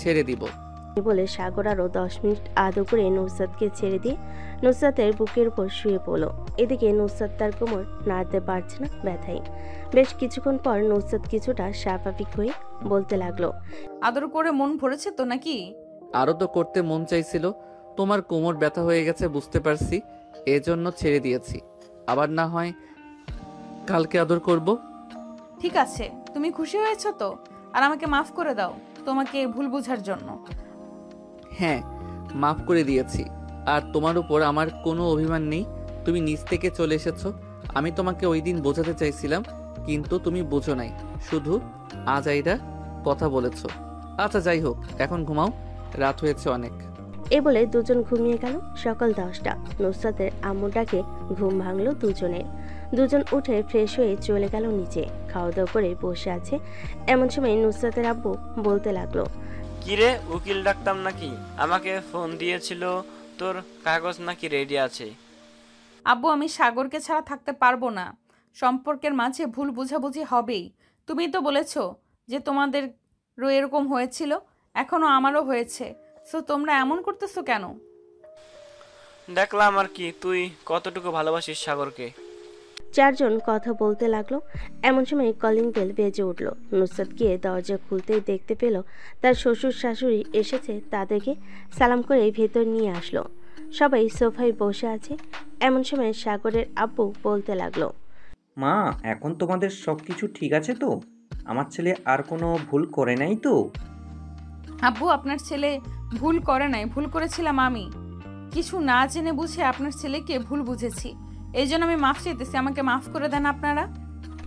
ছেড়ে দিব। বলে সাগর আরও 10 মিনিট আদর করে নুসরাতকে ছেড়ে দিয়ে নুসরাতের বুকের উপর শুয়ে পড়লো। এদিকে নুসরাত তার কোমর নাড়তে পারছে না ব্যথায়। বেশ কিছুক্ষণ পর নুসরাত কিছুটা স্বাভাবিক হয়ে বলতে লাগলো, আদর করে মন ভরেছে তো নাকি? আরো তো করতে মন চাইছিল, তোমার কোমর ব্যথা হয়ে গেছে বুঝতে পারছি, এজন্য ছেড়ে দিয়েছি, আবার না হয় কালকে আদর করব। ঠিক আছে, তুমি খুশি হয়েছো তো? আর আমাকে মাফ করে দাও তোমাকে ভুল বোঝার জন্য। হ্যাঁ, মাফ করে দিয়েছি, আর তোমার উপর আমার কোনো অভিমান নেই। তুমি নিজ থেকে চলে এসেছো, আমি তোমাকে ওই দিন বোঝাতে চাইছিলাম, কিন্তু তুমি বোঝো নাই, শুধু আজাইরা কথা বলেছো। আচ্ছা যাই হোক, এখন ঘুমাও, রাত হয়েছে অনেক। এ বলে দুজন ঘুমিয়ে গেল। সকাল 10টা। নুসরাতের আম্মু ডাকে ঘুম ভাঙলো দুজনের। দুজন উঠে ফ্রেশ হয়ে চলে গেল নিচে, খাওয়া দাওয়া করে বসে আছে। এমন সময় নুসরাতের আব্বু বলতে লাগলো, কিরে উকিল ডাকতাম নাকি? আমাকে ফোন দিয়েছিল, তোর কাগজ নাকি রেডি আছে? আব্বু আমি সাগরকে ছাড়া থাকতে পারবো না, সম্পর্কের মাঝে ভুল বোঝাবুঝি হবেই। তুমি তো বলেছো যে তোমাদেরও এরকম হয়েছিল, এখনো আমারও হয়েছে, সো তোমরা এমন করতেছো কেন? দেখলাম আর কি, তুই কতটুকু ভালোবাসিস সাগরকে। চারজন কথা বলতে লাগলো। এমন সময় কলিং বেল বেজে উঠল। নুসরাত গিয়ে দরজা খুলতেই দেখতে পেল তার শ্বশুর শাশুড়ি এসেছে, তাদেরকে সালাম করে ভেতর নিয়ে আসলো। সবাই সোফায় বসে আছে। এমন সময় সাগরের আব্বু বলতে লাগলো, মা, এখন তোমাদের সব কিছু ঠিক আছে তো? আমার ছেলে আর কোনো ভুল করে নাই তো? আব্বু আপনার ছেলে ভুল করে নাই, ভুল করেছিলাম আমি। কিছু না জেনে বুঝে আপনার ছেলেকে ভুল বুঝেছি, এই জন্য আমি মাফ চাইতেছি, আমাকে মাফ করে দেন আপনারা।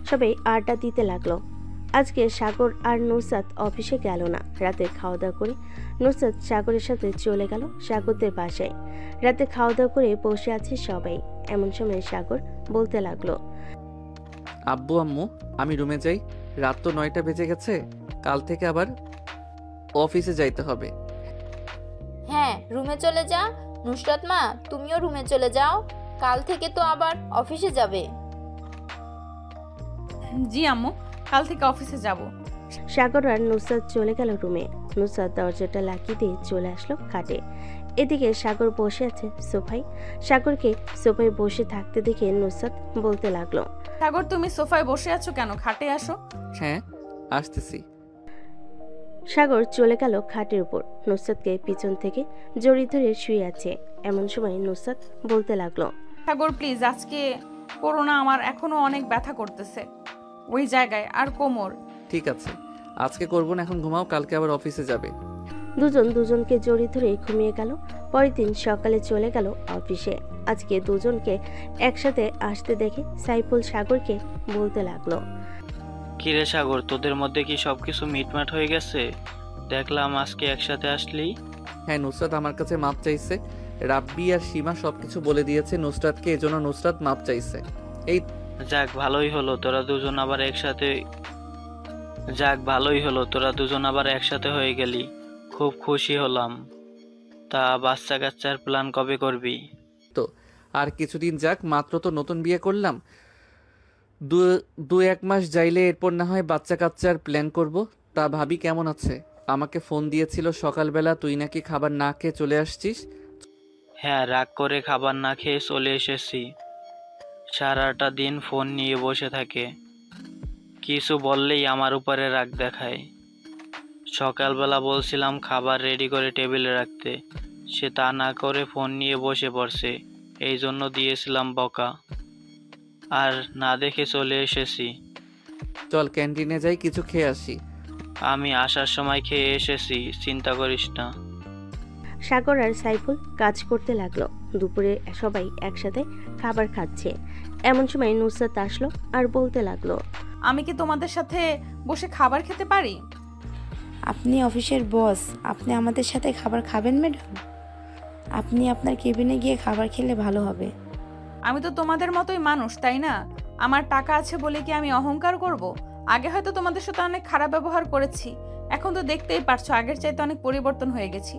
সবাই আড্ডা দিতে লাগলো। আজকে সাগর আর নুসরাত অফিসে গেল না। রাতে খাওয়া দাওয়া করে নুসরাত সাগরের সাথে চলে গেল সাগরদের বাসায়। রাতে খাওয়া দাওয়া করে বসে আছে সবাই। এমন সময় সাগর বলতে লাগলো, আব্বু আম্মু আমি রুমে যাই, রাত তো 9টা বেজে গেছে, কাল থেকে আবার অফিসে যাইতে হবে। হ্যাঁ রুমে চলে যা। নুসরাত মা তুমিও রুমে চলে যাও, কাল থেকে তো আবার অফিসে যাবে। জি আম্মু, কাল থেকে অফিসে যাব। সাগর আর নুসরাত চলে গেল রুমে। নুসরাত দরজাটা লাগিয়ে দিয়ে চলে আসলো খাটে। এদিকে সাগর বসে আছে সোফায়। সাগরকে সোফায় বসে থাকতে দেখে নুসরাত বলতে লাগলো, সাগর তুমি সোফায় বসে আছো কেন? খাটে আসো। হ্যাঁ আসতেছি। সাগর চলে গেল খাটের উপর। নুসরাতকে পিছন থেকে জড়িয়ে ধরে শুয়ে আছে। এমন সময় নুসরাত বলতে লাগলো, সাগর প্লিজ আজকে করো না, আমার এখনো অনেক ব্যথা করতেছে ওই জায়গায় আর কোমর। ঠিক আছে, আজকে করবো না, এখন ঘুমাও, কালকে আবার অফিসে যাবে। দুজন দুজনকে জড়িয়ে ধরে ঘুমিয়ে গেল। পরের দিন সকালে চলে গেল অফিসে। আজকে দুজনকে একসাথে আসতে দেখে সাইফুল সাগরকে বলতে লাগলো, কিরে সাগর, তোদের মধ্যে কি সবকিছু মিটমাট হয়ে গেছে? দেখলাম আজকে একসাথে আসলি। হ্যাঁ, নুসরাত আমার কাছে মাপ চাইছে, রাব্বি আর সীমা সবকিছু বলে দিয়েছে নুসরাতকে, এজন্য নুসরাত মাপ চাইছে। এই যাক ভালোই হলো তোরা দুজন আবার একসাথে হয়ে গেলি, খুব খুশি হলাম। তা বাচ্চা কাচ্চার প্ল্যান কবে করবি? তো আর কিছুদিন যাক, মাত্র তো নতুন বিয়ে করলাম, দু দু এক মাস যাইলে এরপর না হয় বাচ্চা কাচ্চার প্ল্যান করব। তা ভাবি কেমন আছে? আমাকে ফোন দিয়েছিল সকালবেলা, তুই নাকি খাবার না খেয়ে চলে আসছিস। হ্যাঁ, রাগ করে খাবার না খেয়ে চলে এসেছি। সারাটা দিন ফোন নিয়ে বসে থাকে, কিছু বললেই আমার উপরে রাগ দেখায়। সকালবেলা বলছিলাম খাবার রেডি করে টেবিলে রাখতে, সে তা না করে ফোন নিয়ে বসে পড়ছে। এই জন্য দিয়েছিলাম বকা, আর না দেখে চলে এসেছি। চল ক্যান্টিনে যাই, কিছু খেয়ে আসি। আমি আসার সময় খেয়ে এসেছি, চিন্তা করিস না। সাগর আর সাইফুল কাজ করতে লাগলো। দুপুরে সবাই একসাথে খাবার খাচ্ছে। এমন সময় নুসরাত আসলো আর বলতে লাগলো, আমি কি তোমাদের সাথে বসে খাবার খেতে পারি? আপনি অফিসের বস, আপনি আমাদের সাথে খাবার খাবেন ম্যাডাম? আপনি আপনার কেবিনে গিয়ে খাবার খেলে ভালো হবে। আমি তো তোমাদের মতোই মানুষ, তাই না? আমার টাকা আছে বলে কি আমি অহংকার করব? আগে হয়তো তোমাদের সাথে অনেক খারাপ ব্যবহার করেছি, এখন তো দেখতেই পারছো আগের চাইতে অনেক পরিবর্তন হয়ে গেছি।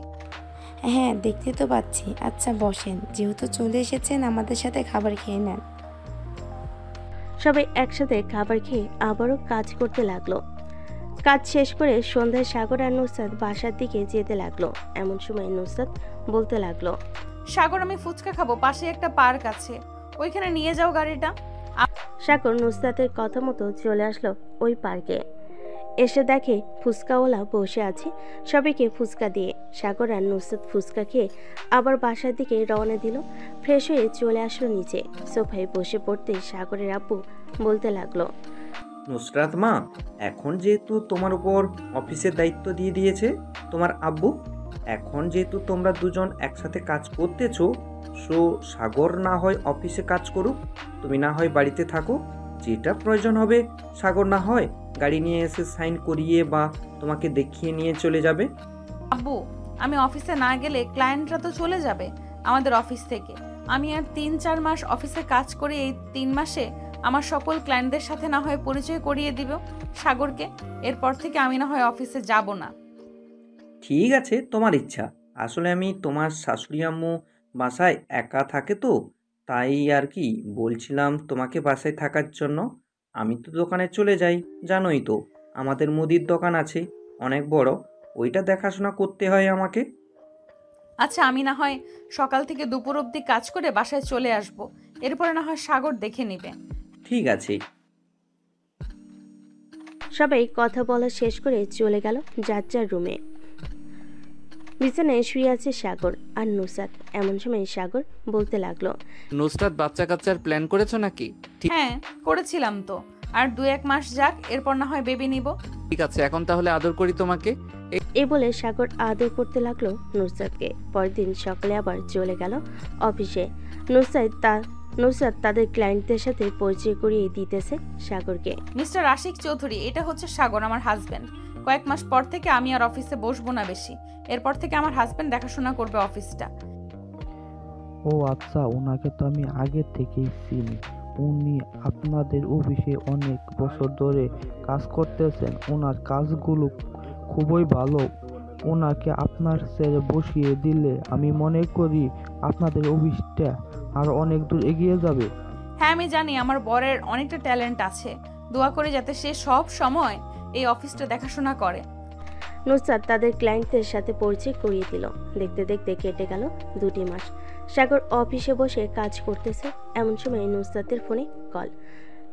হ্যাঁ, দেখতে তো পাচ্ছি। আচ্ছা বসেন, যেহেতু চলে এসেছেন আমাদের সাথে খাবার খেয়ে নেন। সবাই একসাথে খাবার খেয়ে আবারও কাজ করতে লাগলো। কাজ শেষ করে সন্ধ্যায় সাগর আর নুসরাত বাসার দিকে যেতে লাগলো। এমন সময় নুসরাত বলতে লাগলো, সাগর আমি ফুচকা খাবো, পাশে একটা পার্ক আছে, ওইখানে নিয়ে যাও গাড়িটা। সাগর নুসরাতের কথা মতো চলে আসলো ওই পার্কে। এসে দেখে ফুচকাওয়ালা বসে আছে। সবাইকে ফুচকা দিয়ে সাগর আর নুসরাত ফুচকা খেয়ে আবার বাসার দিকে রওনা দিল। ফ্রেশ হয়ে চলে আসলো নিচে। সোফায় বসে পড়তে সাগরের আব্বু বলতে লাগলো, নুসরাত মা, এখন যেহেতু তোমার উপর অফিসের দায়িত্ব দিয়ে দিয়েছে তোমার আব্বু, এখন যেহেতু তোমরা দুজন একসাথে কাজ করতেছো, সো সাগর না হয় অফিসে কাজ করুক, তুমি না হয় বাড়িতে থাকো। যেটা প্রয়োজন হবে সাগর না হয় গাড়ি নিয়ে এসে সাইন করিয়ে বা তোমাকে দেখিয়ে নিয়ে চলে যাবে। আব্বু, আমি অফিসে না গেলে ক্লায়েন্টরা তো চলে যাবে আমাদের অফিস থেকে। আমি আর 3-4 মাস অফিসে কাজ করে এই 3 মাসে আমার সকল ক্লায়েন্টদের সাথে না হয় পরিচয় করিয়ে দিব সাগরকে। এরপর থেকে আমি না হয় অফিসে যাব না। ঠিক আছে, তোমার ইচ্ছা। আসলে আমি তোমার শাশুড়ি আম্মু বাসায় একা থাকে তো, তাই আর কি বলছিলাম তোমাকে বাসায় থাকার জন্য। আমি তো দোকানে চলে যাই, জানোই তো আমাদের মুদির দোকান আছে অনেক বড়, ওইটা দেখাশোনা করতে হয় আমাকে। আচ্ছা, আমি না হয় সকাল থেকে দুপুর অবধি কাজ করে বাসায় চলে আসব, এরপরে না হয় সাগর দেখে নিবে। ঠিক আছে। সবাই কথা বলা শেষ করে চলে গেল যার যার রুমে। বিছানায় শুয়ে আছে সাগর আর নুসরাত। এমন সময় সাগর বলতে লাগলো, নুসরাত বাচ্চা কাচ্চার প্ল্যান করেছো নাকি? হ্যাঁ, করেছিলাম তো। আর 2-1 মাস যাক, এরপর না হয় বেবি নিব। ঠিক আছে, এখন তাহলে আদর করি তোমাকে। এই বলে সাগর আদর করতে লাগলো নুসরাতকে। পরের দিন সকালে আবার চলে গেল অফিসে। নুসরাত তাদের ক্লায়েন্টদের সাথে পরিচয় করিয়ে দিতেছে সাগরকে। মিস্টার আশিক চৌধুরী, এটা হচ্ছে সাগর, আমার হাজবেন্ড। কয়েক মাস পর থেকে আমি আর অফিসে বসবো না বেশি, এরপর থেকে আমার হাজবেন্ড দেখাশোনা করবে অফিসটা। ও আচ্ছা, ওনাকে তো আমি আগে থেকেই চিনি। উনি আপনাদের অফিসে অনেক বছর ধরে কাজ করতেছেন। ওনার কাজগুলো খুবই ভালো। ওনাকে আপনার ছেড়ে বসিয়ে দিলে আমি মনে করি আপনাদের অফিসটা আর অনেক দূর এগিয়ে যাবে। হ্যাঁ, আমি জানি আমার বরের অনেকটা ট্যালেন্ট আছে। দোয়া করে যাতে সে সব সময় এই অফিসটা দেখাশোনা করে। নুসরাত তাদের ক্লায়েন্টদের সাথে পরিচয় করিয়ে দিল। দেখতে দেখতে কেটে গেল 2 মাস। সাগর অফিসে বসে কাজ করতেছে। এমন সময় নুসরাতের ফোনে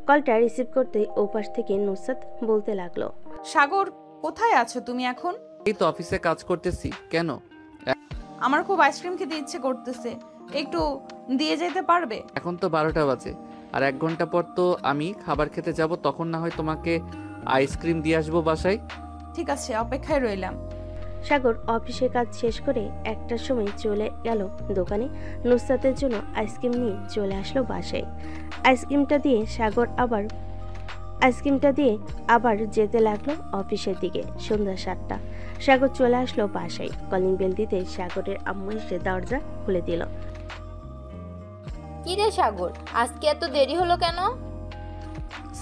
কলটা রিসিভ করতে ওপাশ থেকে নুসরাত বলতে লাগলো, সাগর, কোথায় আছো তুমি এখন? এই তো অফিসে কাজ করতেছি। কেন? আমার খুব আইসক্রিম খেতে ইচ্ছে করতেছে, একটু দিয়ে যেতে পারবে? এখন তো 12টা বাজে, আর 1 ঘন্টা পর তো আমি খাবার খেতে যাব, তখন না হয় তোমাকে আইসক্রিম দিয়ে আসবো বাসায়। ঠিক আছে, অপেক্ষায় রইলাম। সাগর অফিসে কাজ শেষ করে 1টার সময় চলে গেল দোকানে। নুসরাতের জন্য আইসক্রিম নিয়ে চলে আসলো বাসায়। আইসক্রিমটা দিয়ে আবার যেতে লাগলো অফিসের দিকে। সন্ধ্যা 7টা। সাগর চলে আসলো বাসায়। কলিং বেল দিতে সাগরের আম্মু এসে দরজা খুলে দিল। কি রে সাগর, আজকে এত দেরি হলো কেন?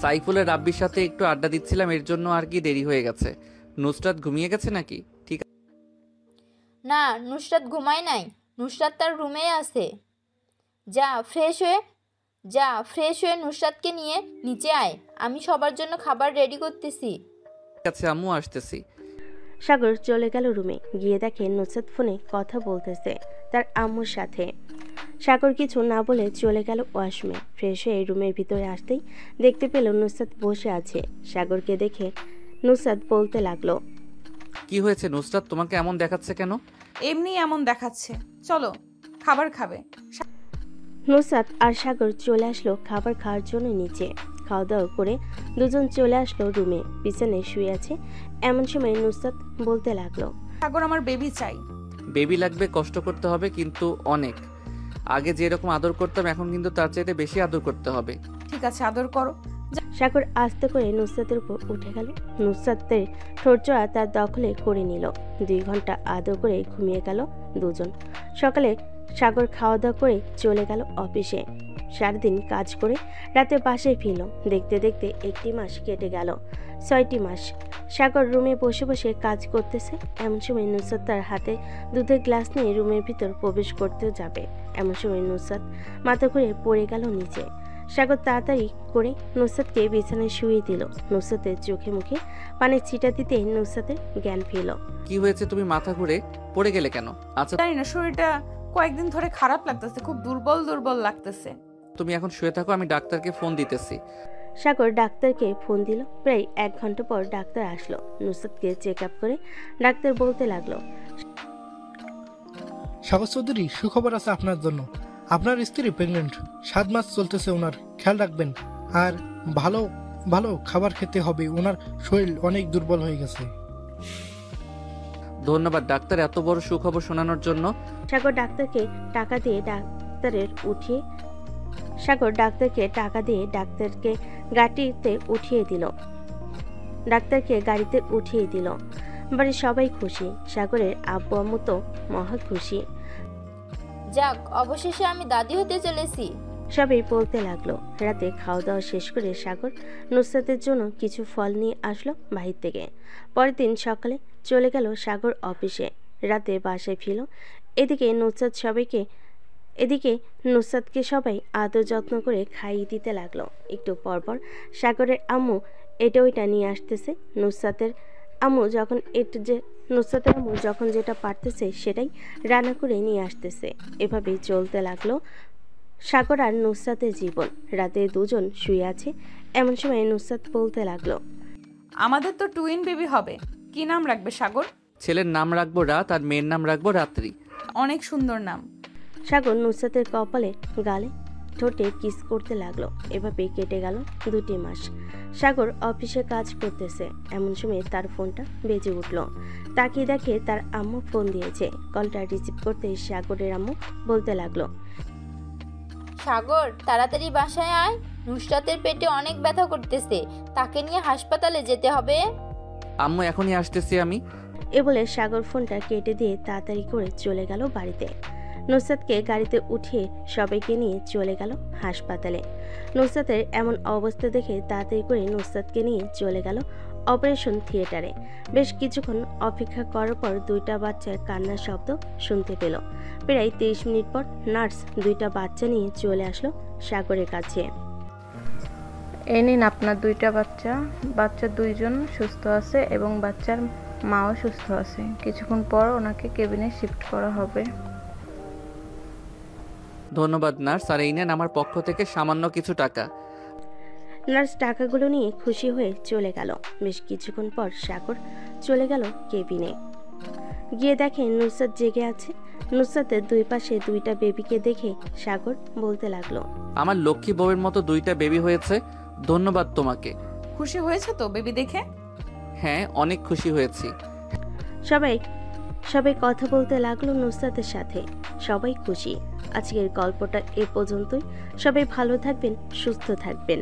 সাইফুলের রাব্বির সাথে একটু আড্ডা দিচ্ছিলাম, এর জন্য আর কি দেরি হয়ে গেছে। নুসরাত ঘুমিয়ে গেছে নাকি? ঠিক না, নুসরাত ঘুমায় নাই, নুসরাত তার রুমেই আছে। যা ফ্রেশ হয়ে যা ফ্রেশ হয়ে নুসরাতকে নিয়ে নিচে আয়, আমি সবার জন্য খাবার রেডি করতেছি। ঠিক আছে আম্মু, আসতেছি। সাগর চলে গেল রুমে, গিয়ে দেখে নুসরাত ফোনে কথা বলতেছে তার আম্মুর সাথে। সাগর কিছু না বলে চলে গেল ওয়াশরুমে। ফ্রেশ হয়ে রুমের ভিতরে আসতেই দেখতে পেল নুসরাত বসে আছে। সাগরকে দেখে নুসরাত বলতে লাগলো, কি হয়েছে নুসরাত, তোমাকে এমন দেখাচ্ছে কেন? এমনি এমন দেখাচ্ছে, চলো খাবার খাবে। নুসরাত আর সাগর চলে আসলো খাবার খাওয়ার জন্য নিচে। খাওয়া দাওয়া করে দুজন চলে আসলো রুমে। বিছানায় শুয়ে আছে এমন সময় নুসরাত বলতে লাগলো, সাগর আমার বেবি চাই। বেবি লাগবে, কষ্ট করতে হবে কিন্তু অনেক। আগে যেরকম আদর করতাম এখন কিন্তু তার চাইতে বেশি আদর করতে হবে। ঠিক আছে, আদর করো। সাগর আস্তে করে নুসরাতের উপর উঠে গেল। নুসরাতের ঠোঁটজোড়া তার দখলে করে নিল। 2 ঘন্টা আদর করে ঘুমিয়ে গেল দুজন। সকালে সাগর খাওয়া দাওয়া করে চলে গেল অফিসে। সারাদিন কাজ করে রাতে বাসায় ফিরল। দেখতে দেখতে 1টি মাস কেটে গেল। 6টি মাস সাগর রুমে বসে বসে কাজ করতেছে। এমন সময় নুসরাত তার হাতে দুধের গ্লাস নিয়ে রুমের ভিতর প্রবেশ করতেও যাবে। এমন সময় নুসরাত মাথা ঘুরে পড়ে গেল নিচে। সাগর তাড়াতাড়ি করে নুসরাতকে বিছানায় শুয়ে দিল। নুসরাতের চোখে মুখে পানির ছিটা দিতে নুসরাতের জ্ঞান ফিরল। কি হয়েছে, তুমি মাথা ঘুরে পড়ে গেলে কেন? আচ্ছা জানি না, শরীরটা কয়েকদিন ধরে খারাপ লাগতেছে, খুব দুর্বল দুর্বল লাগতেছে। তুমি এখন শুয়ে থাকো, আমি ডাক্তারকে ফোন দিতেছি। সাগর ডাক্তারকে ফোন দিল। প্রায় 1 ঘন্টা পর ডাক্তার আসলো। নুসরাতকে চেক আপ করে ডাক্তার বলতে লাগলো, সাগর চৌধুরী, সুখবর আছে আপনার জন্য। আপনার স্ত্রী প্রেগনেন্ট। 7 মাস চলতেছে। ওনার খেয়াল রাখবেন আর ভালো ভালো খাবার খেতে হবে। ওনার শরীর অনেক দুর্বল হয়ে গেছে। ধন্যবাদ ডাক্তার এত বড় সুখবর শোনানোর জন্য। সাগর ডাক্তারকে টাকা দিয়ে ডাক্তারকে গাড়িতে উঠিয়ে দিল। বাড়ির সবাই খুশি। সাগরের আব্বু আম্মু তো মহা খুশি। যাক, অবশেষে আমি দাদি হতে চলেছি। সবাই বলতে লাগলো। রাতে খাওয়া দাওয়া শেষ করে সাগর নুসরাতের জন্য কিছু ফল নিয়ে আসলো বাহির থেকে। পরের দিন সকালে চলে গেল সাগর অফিসে। রাতে বাসায় ফিরল। এদিকে নুসরাতকে সবাই আদর যত্ন করে খাইয়ে দিতে লাগলো। একটু পরপর সাগরের আম্মু এটা ওইটা নিয়ে আসতেছে। নুসরাতের আম্মু যখন যেটা পারতেছে সেটাই রান্না করে নিয়ে আসতেছে। এভাবেই চলতে লাগলো সাগর আর নুসরাতের জীবন। রাতে দুজন শুয়ে আছে এমন সময় নুসরাত বলতে লাগলো, আমাদের তো টুইন বেবি হবে, কি নাম রাখবে সাগর? ছেলের নাম রাখবো রাত আর মেয়ের নাম রাখবো রাত্রি। অনেক সুন্দর নাম। সাগর নুসরাতের কপালে গালে ঠোঁটে কিস করতে লাগলো। এভাবে কেটে গেল 2টি মাস। সাগর অফিসে কাজ করতেছে। এমন সময় তার ফোনটা বেজে উঠল। তাকিয়ে দেখে তার আম্মু ফোন দিয়েছে। কলটা রিসিভ করতে সাগরের আম্মু বলতে লাগলো, সাগর তাড়াতাড়ি বাসায় আয়, নুসরাতের পেটে অনেক ব্যথা করতেছে, তাকে নিয়ে হাসপাতালে যেতে হবে। আম্মু এখনই আসতেছি আমি। এ বলে সাগর ফোনটা কেটে দিয়ে তাড়াতাড়ি করে চলে গেল বাড়িতে। নুসরাতকে গাড়িতে উঠিয়ে সবাইকে নিয়ে চলে গেল হাসপাতালে। নুসরাতের এমন অবস্থা দেখে তাড়াতাড়ি করে নুসরাতকে নিয়ে চলে গেল অপারেশন থিয়েটারে। বেশ কিছুক্ষণ অপেক্ষা করার পর 2টা বাচ্চার কান্নার শব্দ শুনতে পেল। প্রায় 30 মিনিট পর নার্স 2টা বাচ্চা নিয়ে চলে আসলো সাগরের কাছে। এই নিন আপনার 2টা বাচ্চা। বাচ্চা 2জন সুস্থ আছে এবং বাচ্চার মাও সুস্থ আছে। কিছুক্ষণ পর ওনাকে কেবিনে শিফট করা হবে। ধন্যবাদ নার্স, আর এই নেন আমার পক্ষ থেকে সামান্য কিছু টাকা। নার্স টাকাগুলো নিয়ে খুশি হয়ে চলে গেল। বেশ কিছুক্ষণ পর সাগর চলে গেল কেবিনে। গিয়ে দেখে নুসরাত জেগে আছে। নুসরাতের 2 পাশে 2টা বেবিকে দেখে সাগর বলতে লাগলো, আমার লক্ষ্মী বউয়ের মতো 2টা বেবি হয়েছে, ধন্যবাদ তোমাকে। খুশি হয়েছে তো বেবি দেখে? হ্যাঁ, অনেক খুশি হয়েছি। সবাই কথা বলতে লাগলো নুসরাতের সাথে। সবাই খুশি। আজকের গল্পটা এ পর্যন্তই। সবাই ভালো থাকবেন, সুস্থ থাকবেন।